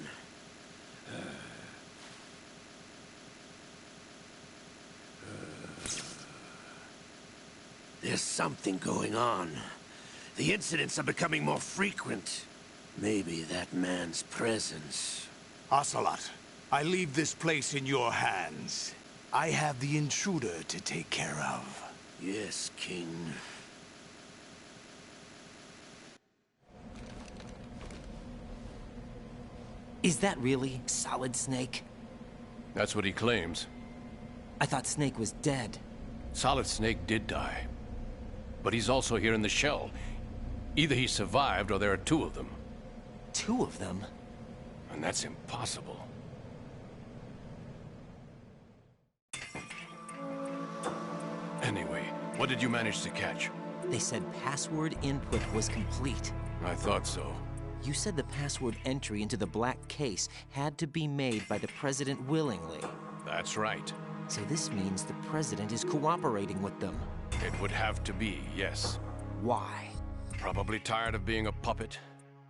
There's something going on. The incidents are becoming more frequent. Maybe that man's presence... Ocelot, I leave this place in your hands. I have the intruder to take care of. Yes, King. Is that really Solid Snake? That's what he claims. I thought Snake was dead. Solid Snake did die. But he's also here in the shell. Either he survived or there are two of them. Two of them? And that's impossible. Anyway, what did you manage to catch? They said password input was complete. I thought so. You said the password entry into the black case had to be made by the President willingly. That's right. So this means the President is cooperating with them. It would have to be, yes. Why? Probably tired of being a puppet,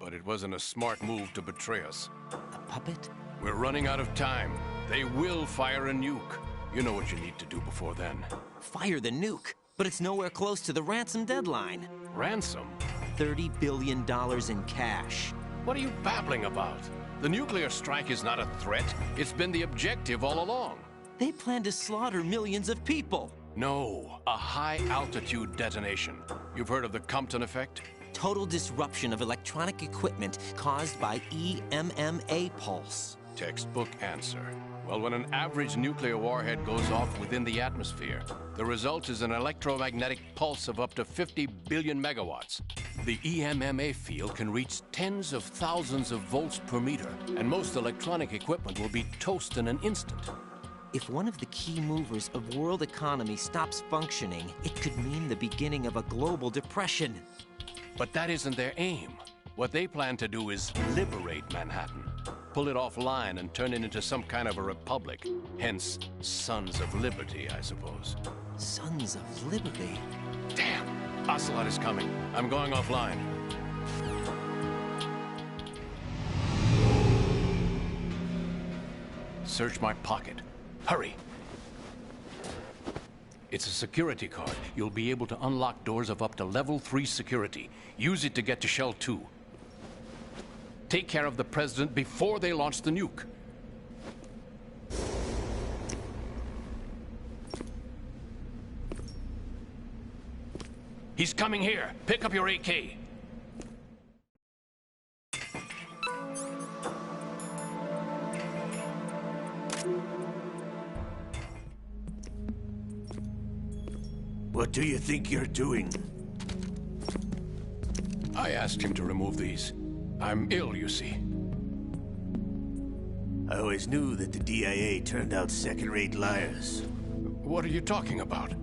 but it wasn't a smart move to betray us. A puppet? We're running out of time. They will fire a nuke. You know what you need to do before then. Fire the nuke? But it's nowhere close to the ransom deadline. Ransom? $30 billion in cash. What are you babbling about? The nuclear strike is not a threat. It's been the objective all along. They plan to slaughter millions of people. No, a high-altitude detonation. You've heard of the Compton effect? Total disruption of electronic equipment caused by EMMA pulse. Textbook answer. Well, when an average nuclear warhead goes off within the atmosphere, the result is an electromagnetic pulse of up to 50 billion megawatts. The EMMA field can reach tens of thousands of volts per meter, and most electronic equipment will be toast in an instant. If one of the key movers of world economy stops functioning, it could mean the beginning of a global depression. But that isn't their aim. What they plan to do is liberate Manhattan. Pull it offline and turn it into some kind of a republic. Hence, Sons of Liberty, I suppose. Sons of Liberty? Damn! Ocelot is coming. I'm going offline. Search my pocket. Hurry! It's a security card. You'll be able to unlock doors of up to level 3 security. Use it to get to Shell 2. Take care of the President before they launch the nuke. He's coming here. Pick up your AK. What do you think you're doing? I asked him to remove these. I'm ill, you see. I always knew that the DIA turned out second-rate liars. What are you talking about?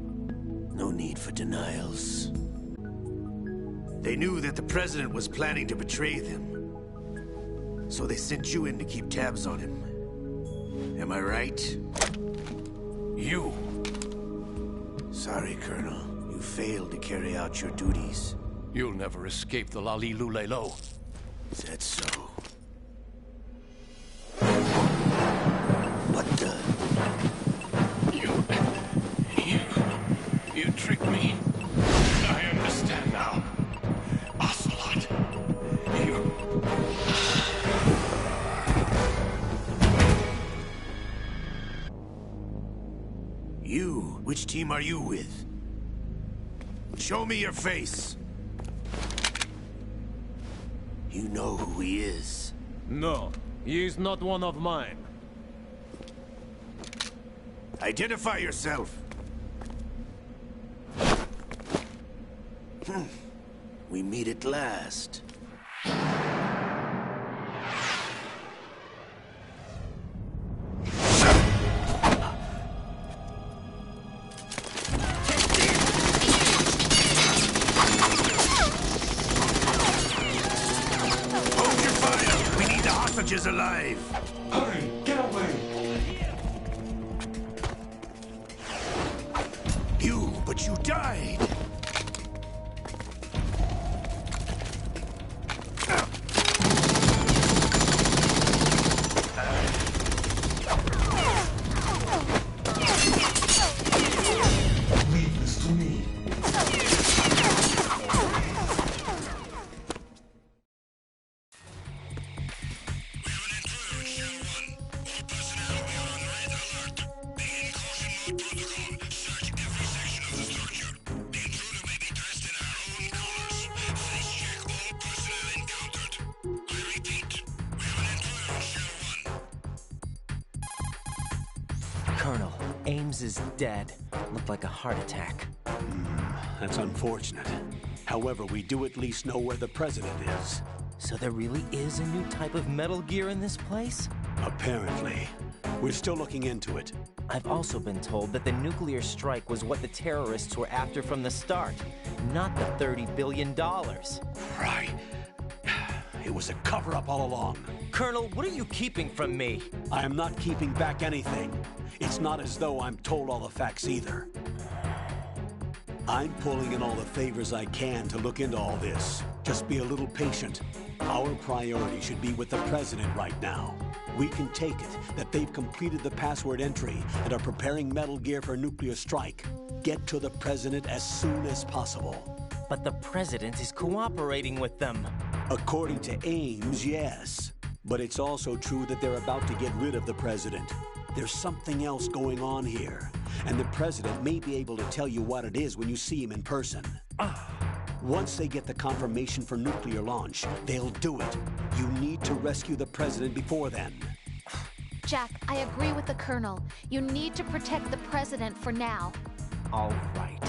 No need for denials. They knew that the president was planning to betray them. So they sent you in to keep tabs on him. Am I right? You! Sorry, Colonel. You failed to carry out your duties. You'll never escape the Lali-Lulelo. Is that so? What the? You tricked me. I understand now. Ocelot. You? Which team are you with? Show me your face. You know who he is. No, he is not one of mine. Identify yourself. We meet at last. Hold your fire! We need the hostages alive! Hurry! Get away! But you died! Leave this to me. Colonel, Ames is dead. Looked like a heart attack. That's unfortunate. However, we do at least know where the president is. So there really is a new type of Metal Gear in this place? Apparently. We're still looking into it. I've also been told that the nuclear strike was what the terrorists were after from the start, not the $30 billion. Right. It was a cover-up all along. Colonel, what are you keeping from me? I am not keeping back anything. It's not as though I'm told all the facts either. I'm pulling in all the favors I can to look into all this. Just be a little patient. Our priority should be with the president right now. We can take it that they've completed the password entry and are preparing Metal Gear for a nuclear strike. Get to the president as soon as possible. But the president is cooperating with them. According to Ames, yes. But it's also true that they're about to get rid of the president. There's something else going on here, and the president may be able to tell you what it is when you see him in person. Once they get the confirmation for nuclear launch, they'll do it. You need to rescue the president before then. Jack, I agree with the Colonel. You need to protect the president for now. All right.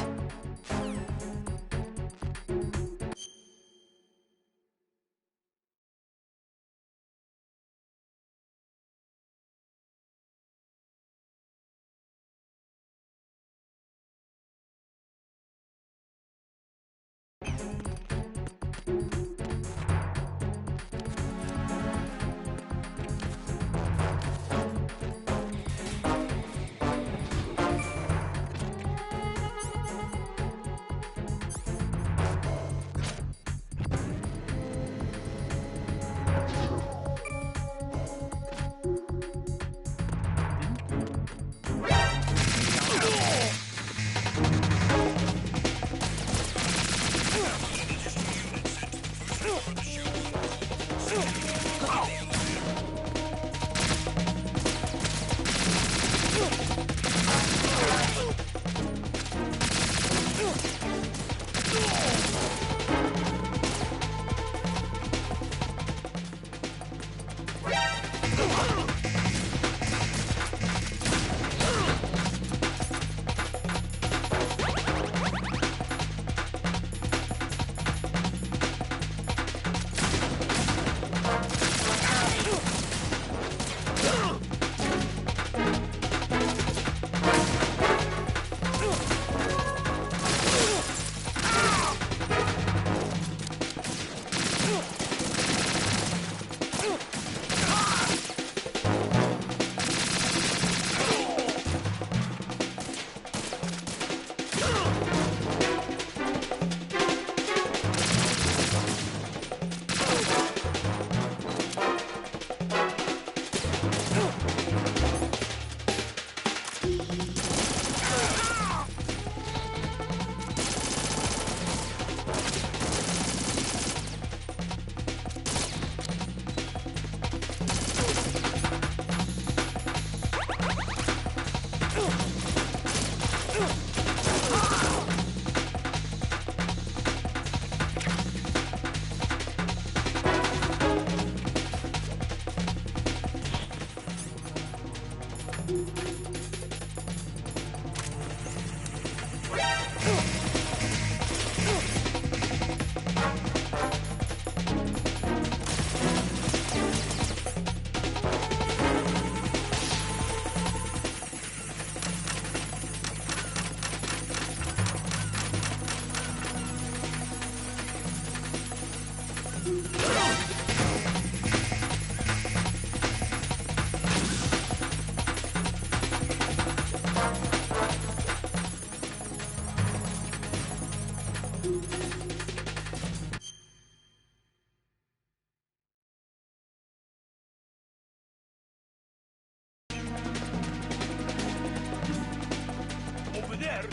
Over there!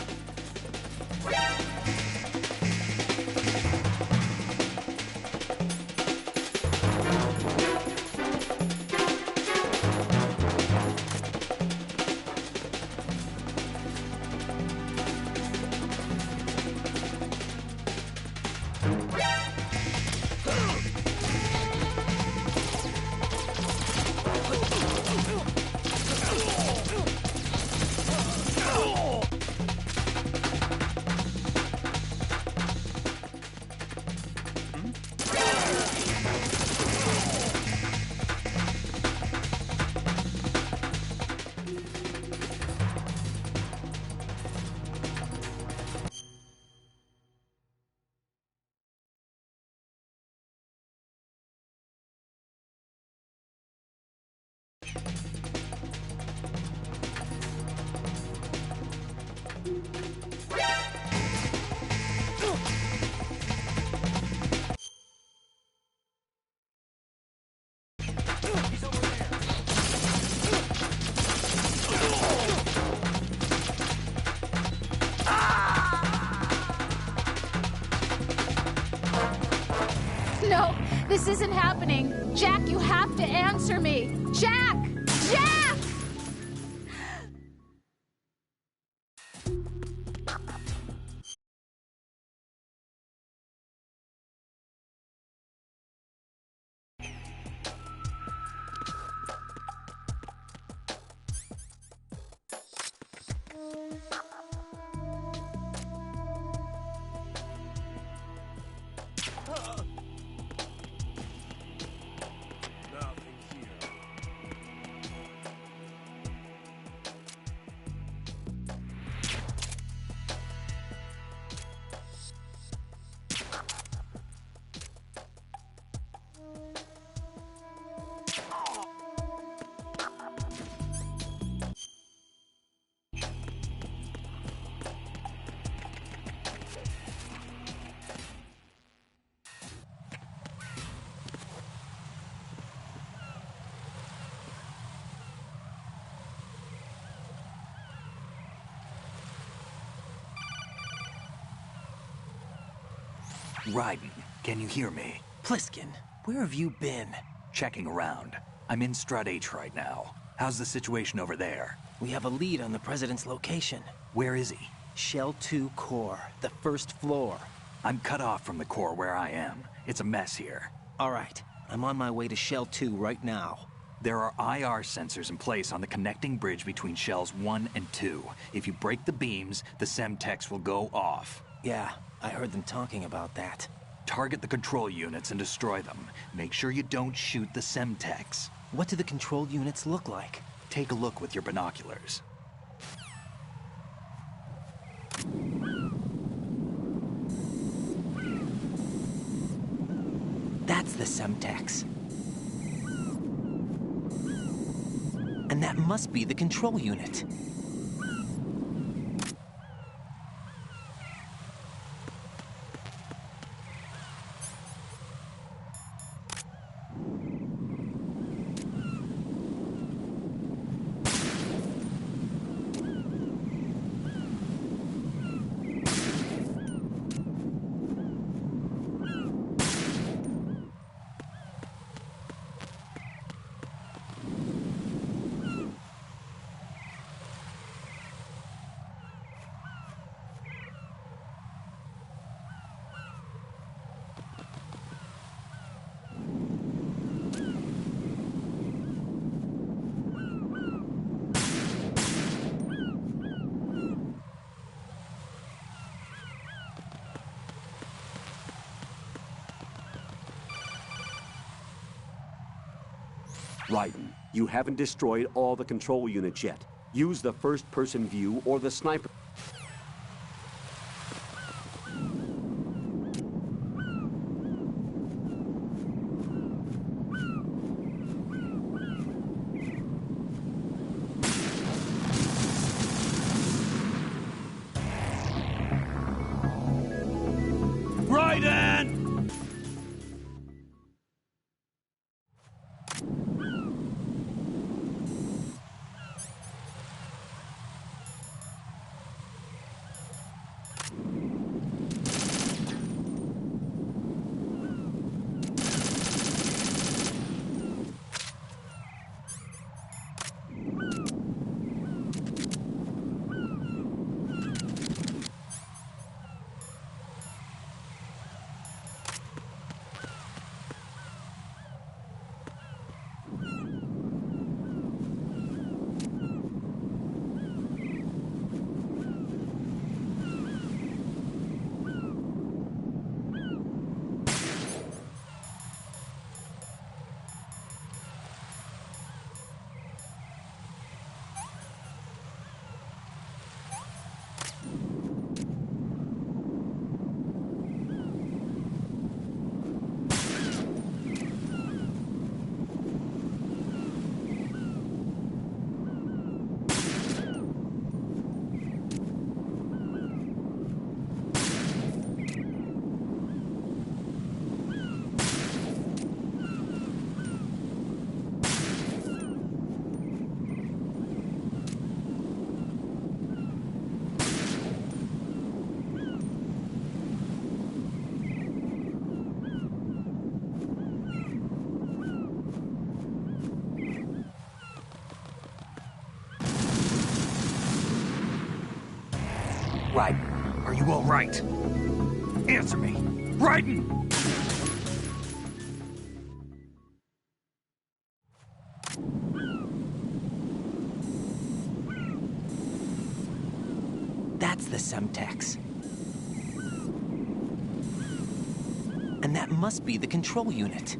No, this isn't happening. Jack, you have to answer me. Jack! Jack! Raiden, can you hear me? Pliskin, where have you been? Checking around. I'm in Strut H right now. How's the situation over there? We have a lead on the President's location. Where is he? Shell 2 core, the first floor. I'm cut off from the core where I am. It's a mess here. All right, I'm on my way to Shell 2 right now. There are IR sensors in place on the connecting bridge between Shells 1 and 2. If you break the beams, the Semtex will go off. Yeah, I heard them talking about that. Target the control units and destroy them. Make sure you don't shoot the Semtex. What do the control units look like? Take a look with your binoculars. That's the Semtex. And that must be the control unit. Raiden, you haven't destroyed all the control units yet. Use the first-person view or the sniper. Raiden, are you all right? Answer me. Raiden! That's the Semtex. And that must be the control unit.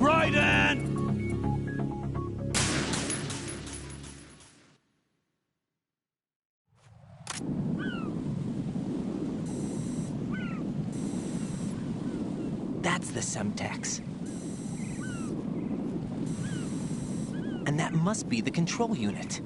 Raiden! That's the Semtex. And that must be the control unit.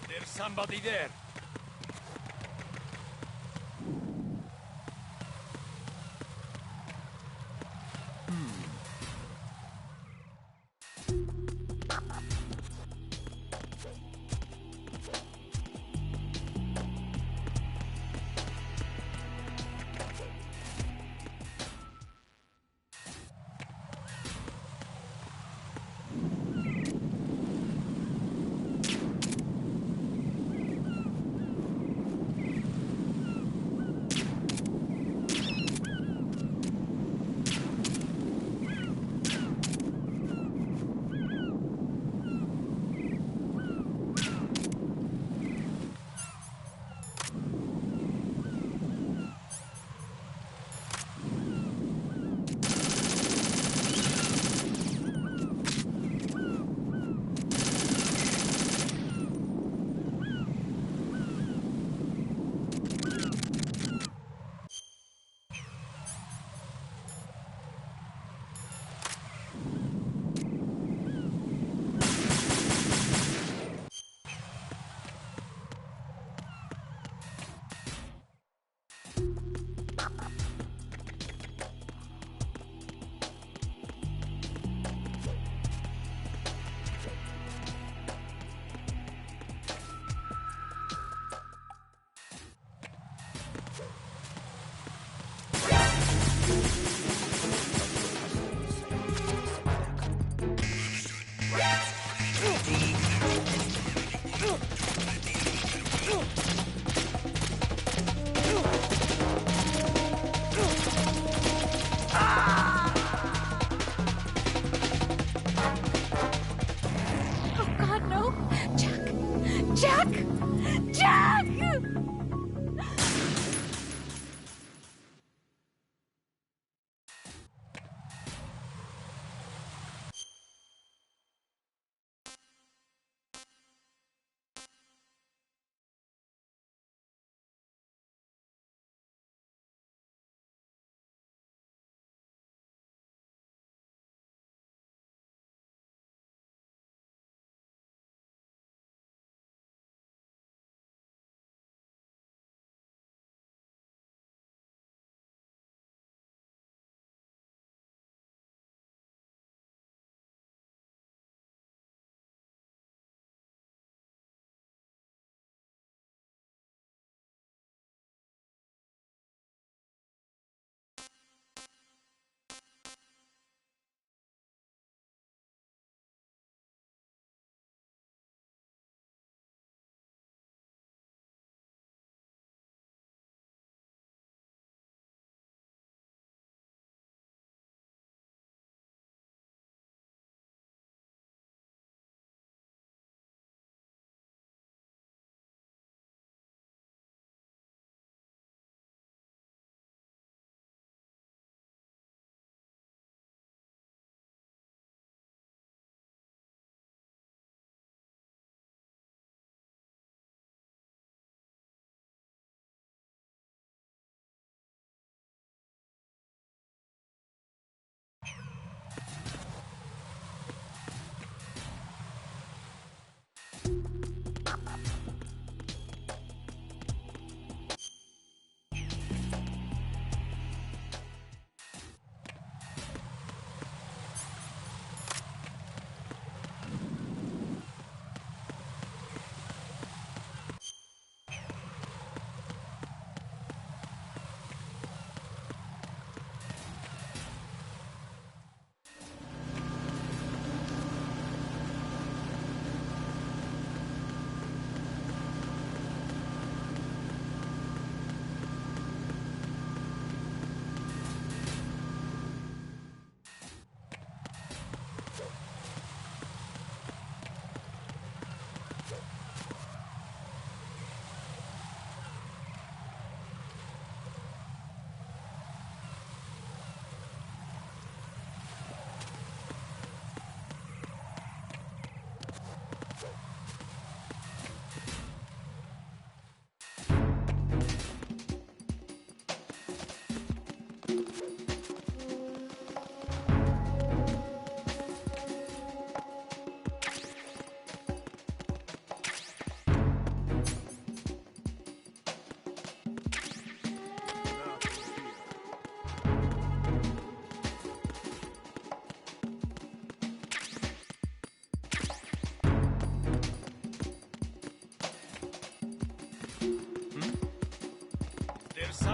There's somebody there.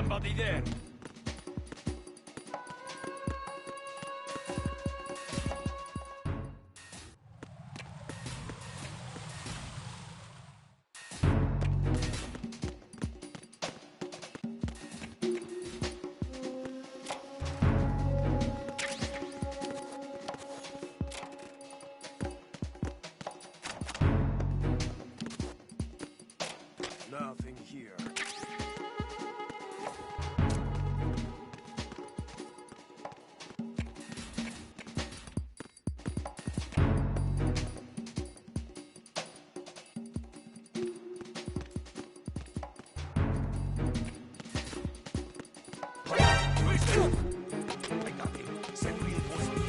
somebody there. Nothing here. I got him. Send reinforcements.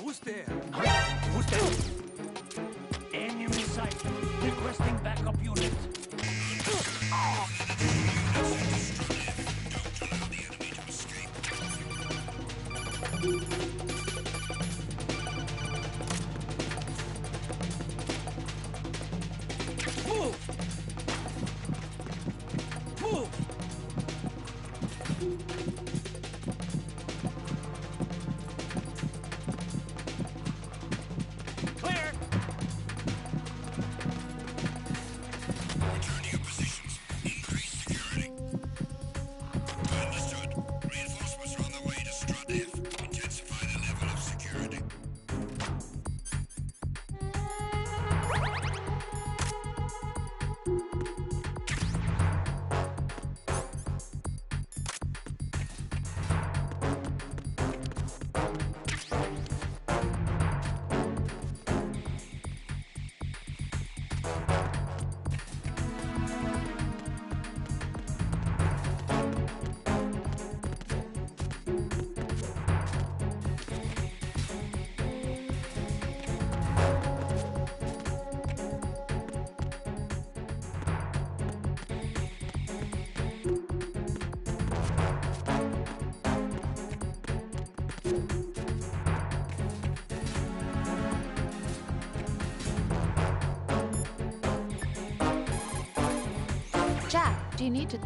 Who's there? Who's there? Enemy sight. Requesting backup unit. Move! Move! Clear! Jack, do you need to...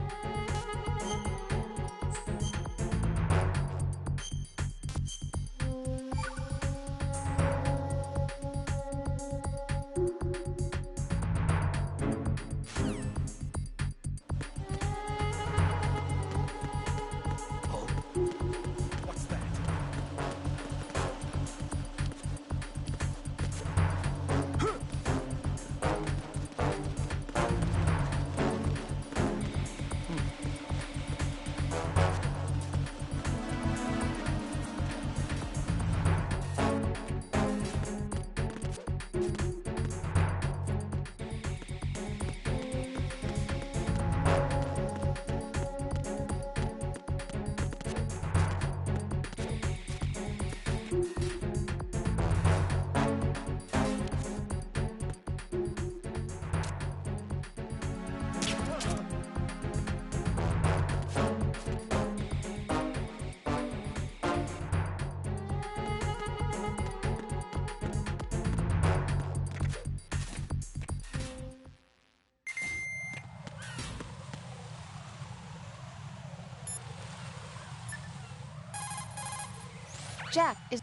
Jack, is...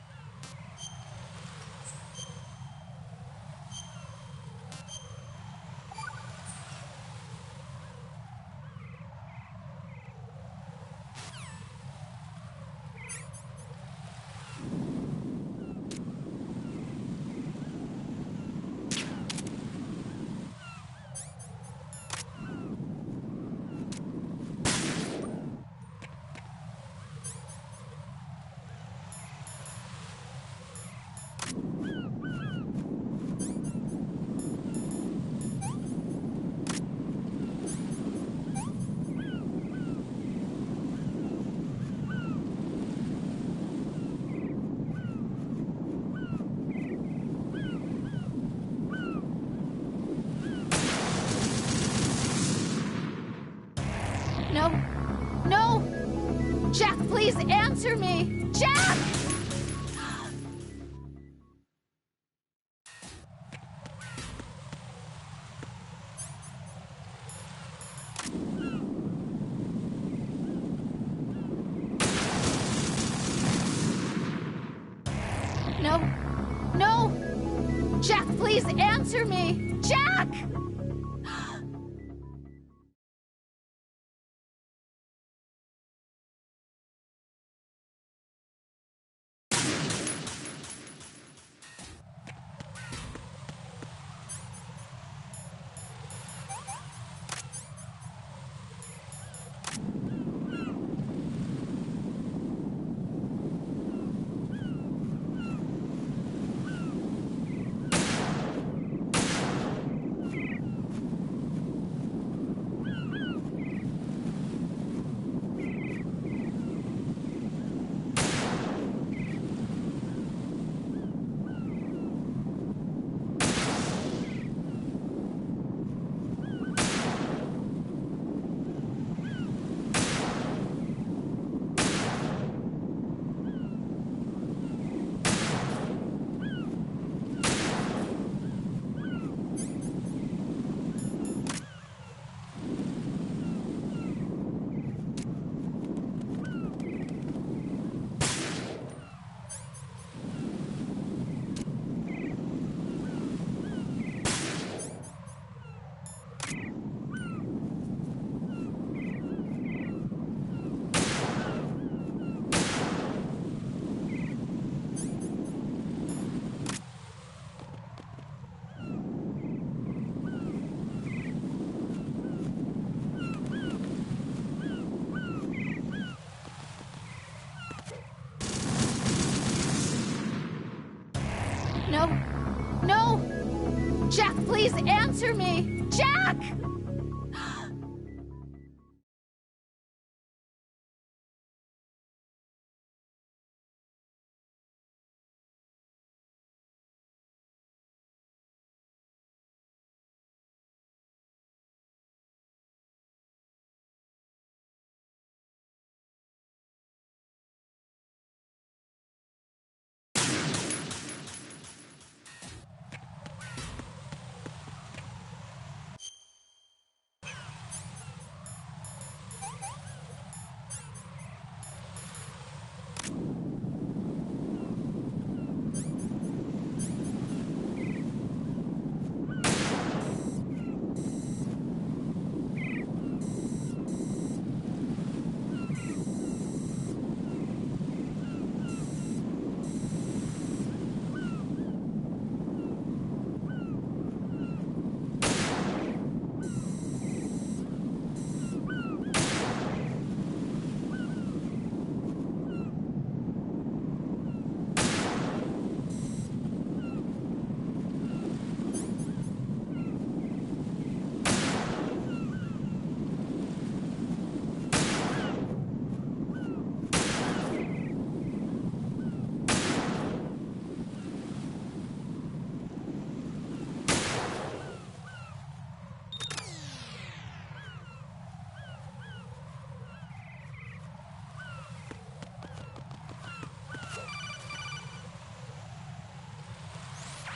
No. No! Jack, please answer me! Jack! No. No! Jack, please answer me! Jack! No. No! Jack, please answer me! Jack!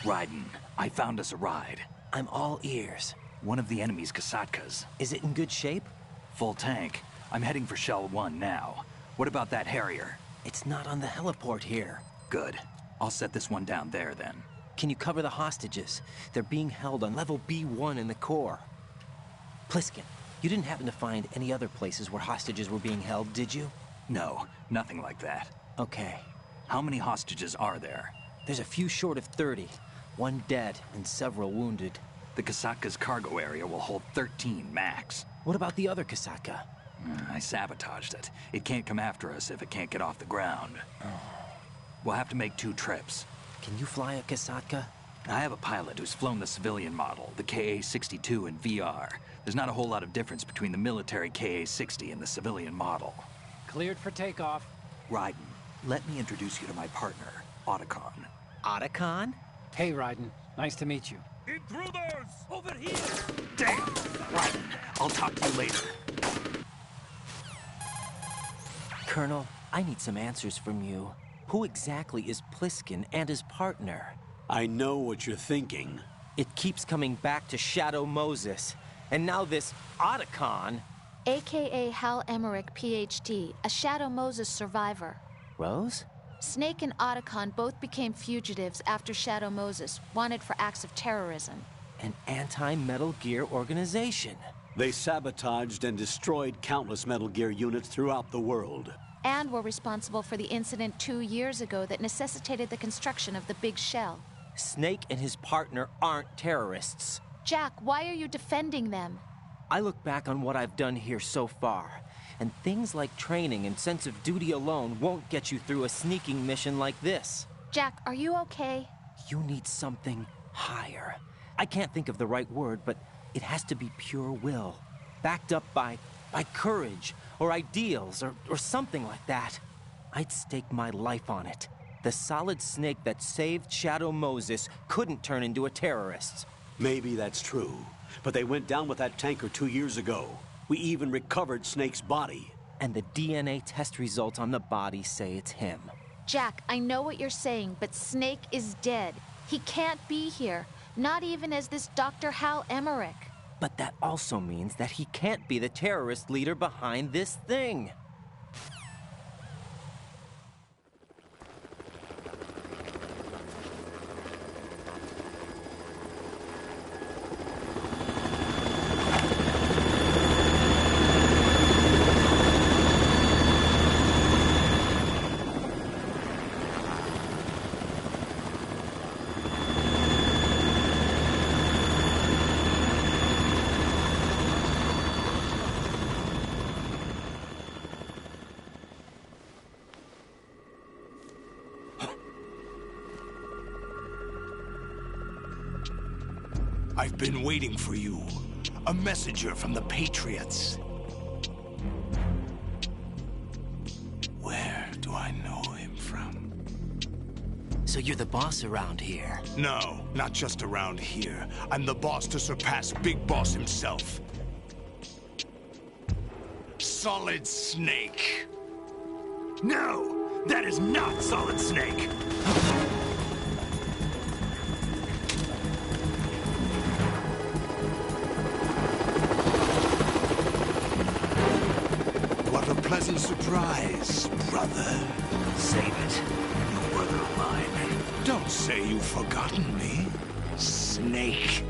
Raiden, I found us a ride. I'm all ears. One of the enemy's Kasatkas. Is it in good shape? Full tank. I'm heading for Shell 1 now. What about that Harrier? It's not on the heliport here. Good. I'll set this one down there then. Can you cover the hostages? They're being held on level B1 in the core. Pliskin, you didn't happen to find any other places where hostages were being held, did you? No, nothing like that. Okay. How many hostages are there? There's a few short of 30. One dead and several wounded. The Kasatka's cargo area will hold 13 max. What about the other Kasatka? I sabotaged it. It can't come after us if it can't get off the ground. We'll have to make 2 trips. Can you fly a Kasatka? I have a pilot who's flown the civilian model, the KA-62 in VR. There's not a whole lot of difference between the military KA-60 and the civilian model. Cleared for takeoff. Raiden, let me introduce you to my partner, Otacon. Otacon? Hey, Raiden. Nice to meet you. Intruders! Over here! Damn! Raiden, I'll talk to you later. Colonel, I need some answers from you. Who exactly is Pliskin and his partner? I know what you're thinking. It keeps coming back to Shadow Moses. And now this Otacon... AKA Hal Emmerich, PhD, a Shadow Moses survivor. Rose? Snake and Otacon both became fugitives after Shadow Moses, wanted for acts of terrorism. An anti-Metal Gear organization. They sabotaged and destroyed countless Metal Gear units throughout the world. And were responsible for the incident 2 years ago that necessitated the construction of the Big Shell. Snake and his partner aren't terrorists. Jack, why are you defending them? I look back on what I've done here so far, and things like training and sense of duty alone won't get you through a sneaking mission like this. Jack, are you okay? You need something higher. I can't think of the right word, but it has to be pure will, backed up by courage, or ideals, or something like that. I'd stake my life on it. The solid Snake that saved Shadow Moses couldn't turn into a terrorist. Maybe that's true, but they went down with that tanker 2 years ago. We even recovered Snake's body. And the DNA test results on the body say it's him. Jack, I know what you're saying, but Snake is dead. He can't be here, not even as this Dr. Hal Emmerich. But that also means that he can't be the terrorist leader behind this thing. I've been waiting for you. A messenger from the Patriots. Where do I know him from? So you're the boss around here? No, not just around here. I'm the boss to surpass Big Boss himself. Solid Snake. No! That is not Solid Snake! What a pleasant surprise, brother. Save it. You brother of mine. Don't say you've forgotten me, Snake.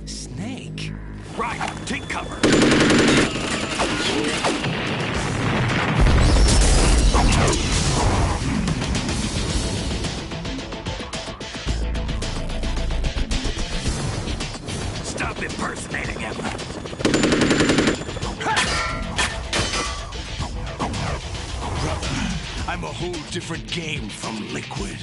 Snake? Right, take cover. Stop impersonating him. Brother, I'm a whole different game from Liquid.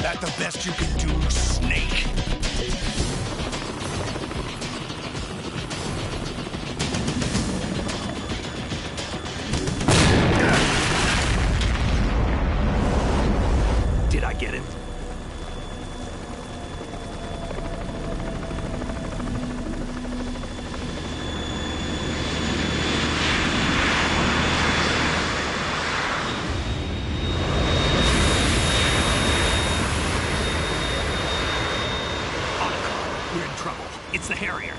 That the best you can do, Snake? Did I get it? We're in trouble. It's the Harrier.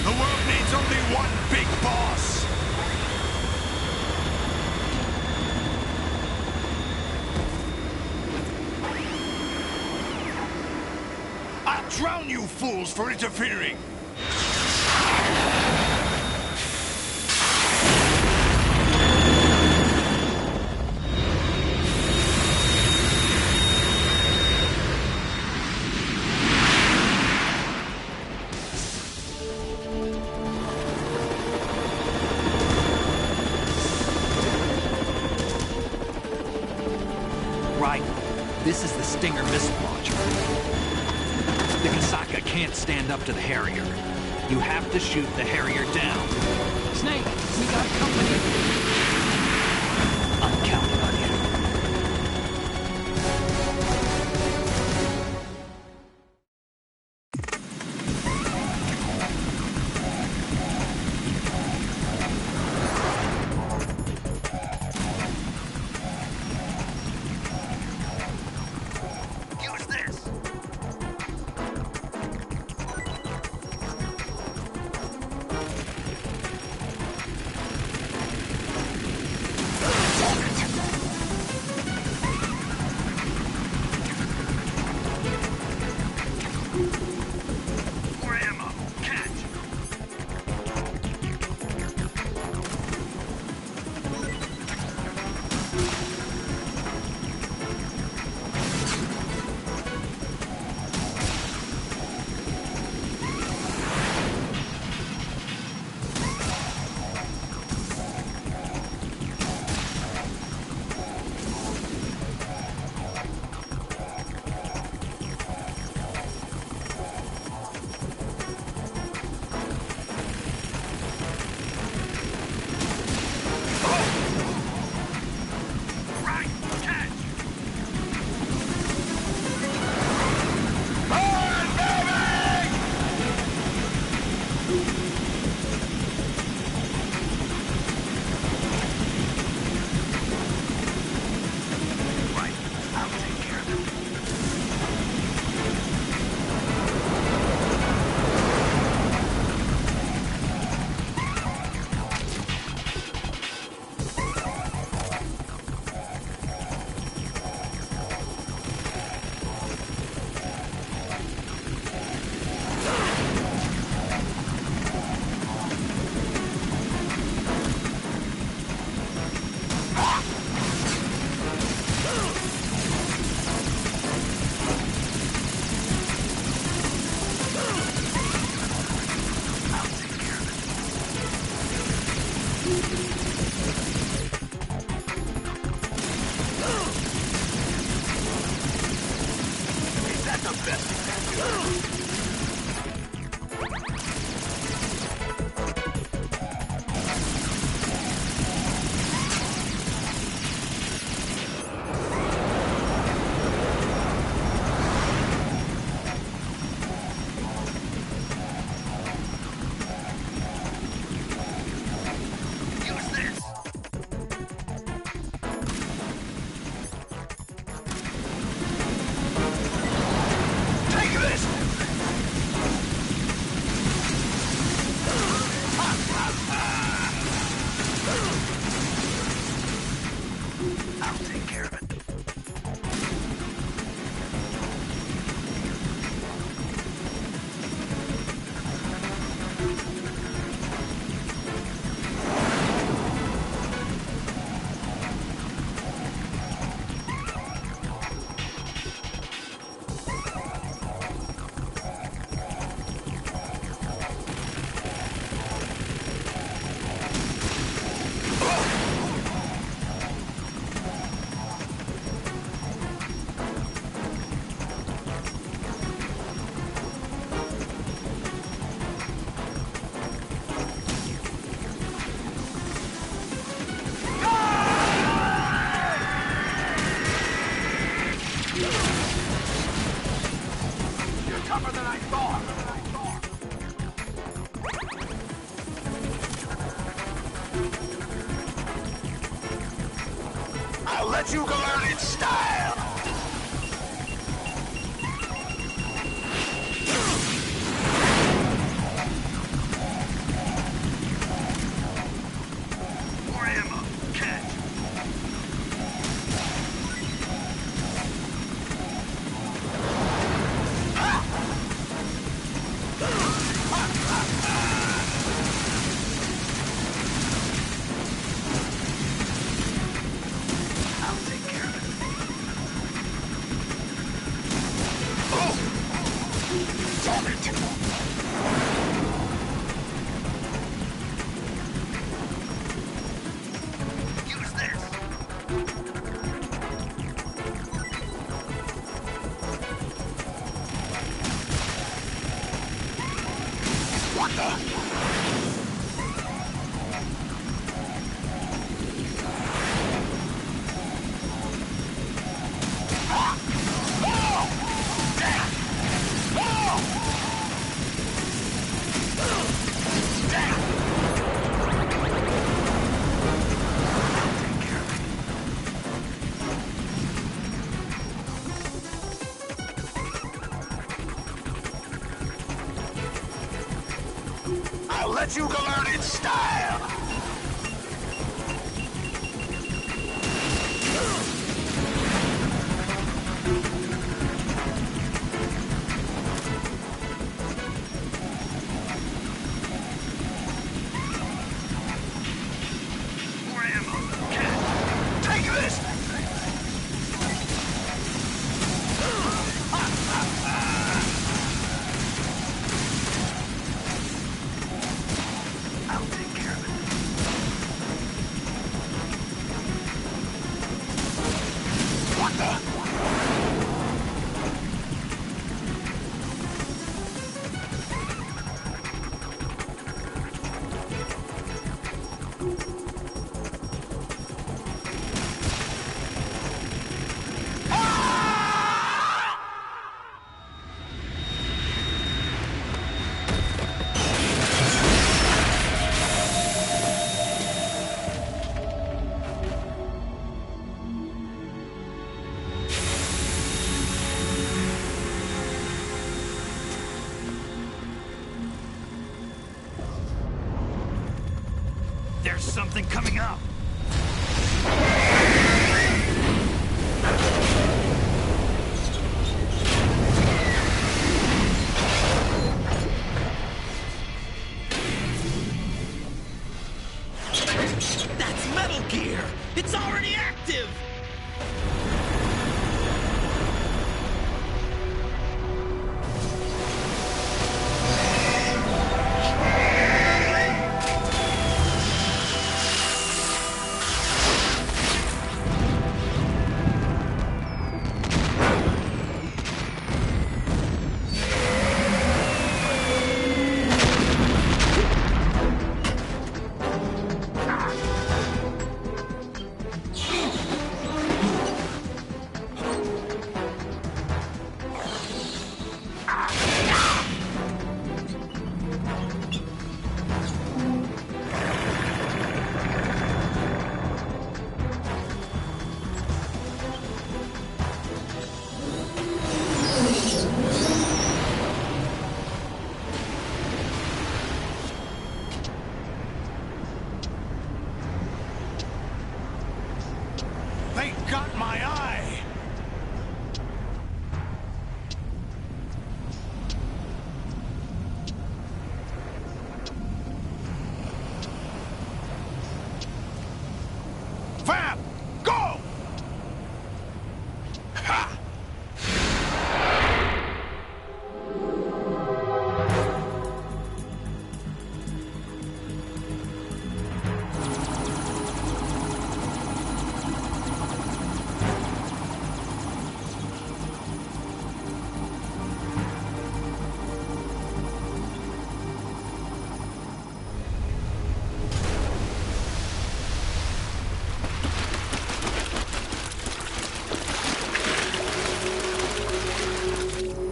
The world needs only one big boss! I'll drown you fools for interfering! Right. This is the Stinger missile launcher. The Kasaka can't stand up to the Harrier. You have to shoot the Harrier down. Snake, we got company. I'm counting on you. Use this! More ammo! Catch! Right! Catch! Right, I'll take care of them. Is that the best you can do? Use this! Take this! Damn it! Use this! What the? I'll let you go out in style! Take this! I'll take care of it. What the? There's something coming up. That's Metal Gear! It's already active! They got my eye! Fab! Go! Ha!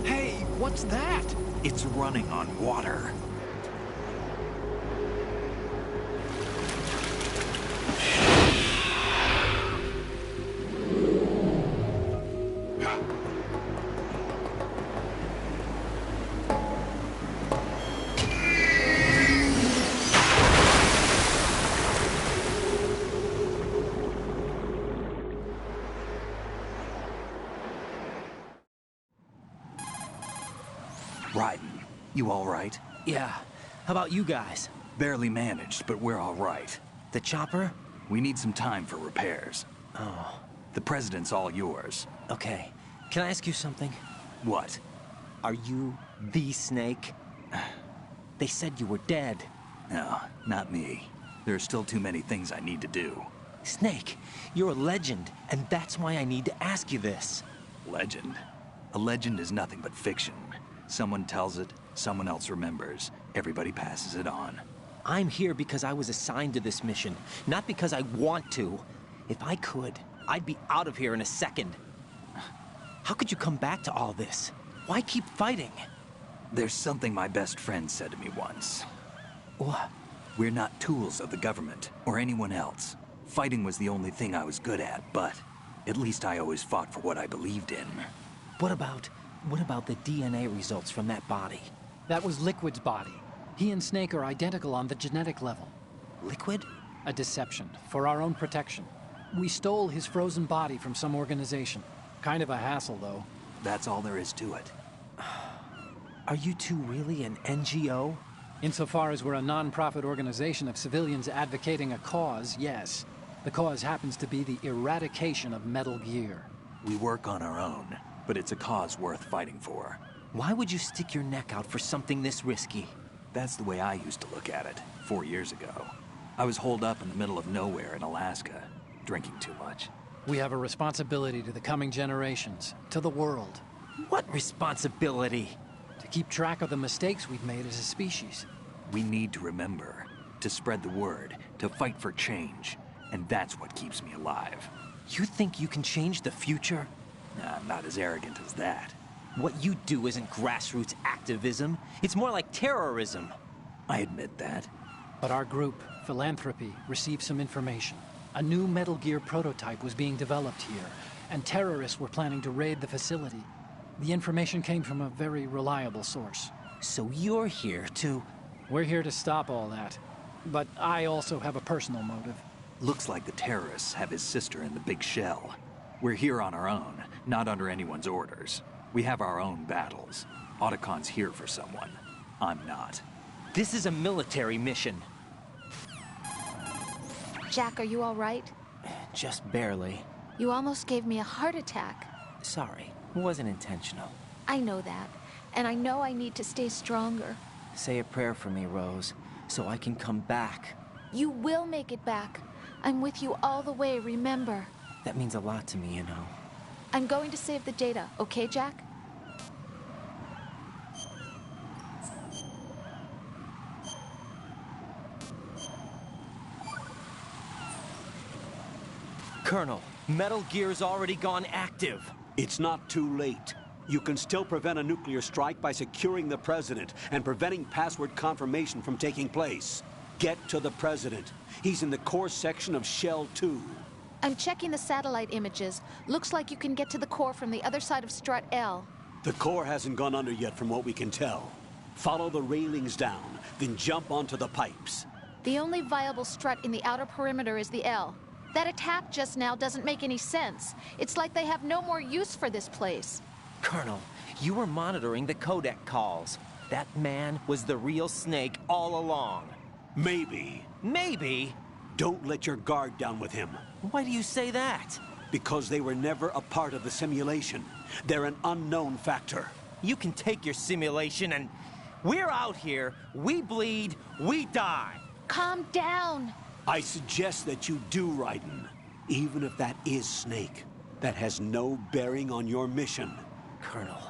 Hey, what's that? It's running on water. Raiden, you all right? Yeah. How about you guys? Barely managed, but we're all right. The chopper? We need some time for repairs. Oh. The president's all yours. Okay. Can I ask you something? What? Are you the Snake? They said you were dead. No, not me. There are still too many things I need to do. Snake, you're a legend, and that's why I need to ask you this. Legend? A legend is nothing but fiction. Someone tells it, someone else remembers. Everybody passes it on. I'm here because I was assigned to this mission, not because I want to. If I could, I'd be out of here in a second. How could you come back to all this? Why keep fighting? There's something my best friend said to me once. What? We're not tools of the government or anyone else. Fighting was the only thing I was good at, but at least I always fought for what I believed in. What about the DNA results from that body? That was Liquid's body. He and Snake are identical on the genetic level. Liquid? A deception, for our own protection. We stole his frozen body from some organization. Kind of a hassle, though. That's all there is to it. Are you two really an NGO? Insofar as we're a non-profit organization of civilians advocating a cause, yes. The cause happens to be the eradication of Metal Gear. We work on our own, but it's a cause worth fighting for. Why would you stick your neck out for something this risky? That's the way I used to look at it, 4 years ago. I was holed up in the middle of nowhere in Alaska, drinking too much. We have a responsibility to the coming generations, to the world. What responsibility? To keep track of the mistakes we've made as a species. We need to remember, to spread the word, to fight for change. And that's what keeps me alive. You think you can change the future? I'm not as arrogant as that. What you do isn't grassroots activism. It's more like terrorism. I admit that. But our group, Philanthropy, received some information. A new Metal Gear prototype was being developed here, and terrorists were planning to raid the facility. The information came from a very reliable source. So you're here to... We're here to stop all that. But I also have a personal motive. Looks like the terrorists have his sister in the big shell. We're here on our own, not under anyone's orders. We have our own battles. Otacon's here for someone. I'm not. This is a military mission. Jack, are you all right? Just barely. You almost gave me a heart attack. Sorry, it wasn't intentional. I know that, and I know I need to stay stronger. Say a prayer for me, Rose, so I can come back. You will make it back. I'm with you all the way, remember? That means a lot to me, you know. I'm going to save the data, okay, Jack? Colonel, Metal Gear's already gone active. It's not too late. You can still prevent a nuclear strike by securing the President and preventing password confirmation from taking place. Get to the President. He's in the core section of Shell 2. I'm checking the satellite images. Looks like you can get to the core from the other side of Strut L. The core hasn't gone under yet from what we can tell. Follow the railings down, then jump onto the pipes. The only viable strut in the outer perimeter is the L. That attack just now doesn't make any sense. It's like they have no more use for this place. Colonel, you were monitoring the codec calls. That man was the real Snake all along. Maybe. Maybe? Don't let your guard down with him. Why do you say that? Because they were never a part of the simulation. They're an unknown factor. You can take your simulation and... We're out here, we bleed, we die. Calm down. I suggest that you do, Raiden. Even if that is Snake. That has no bearing on your mission. Colonel,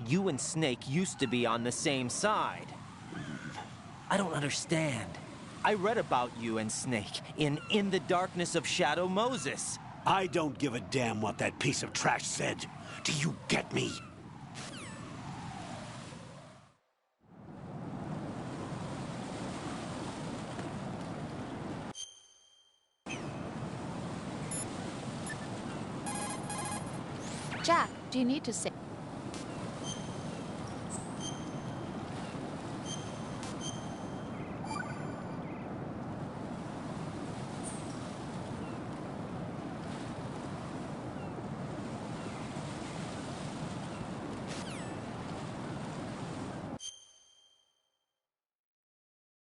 you and Snake used to be on the same side. I don't understand. I read about you and Snake in the Darkness of Shadow Moses. I don't give a damn what that piece of trash said. Do you get me? Jack, do you need to say...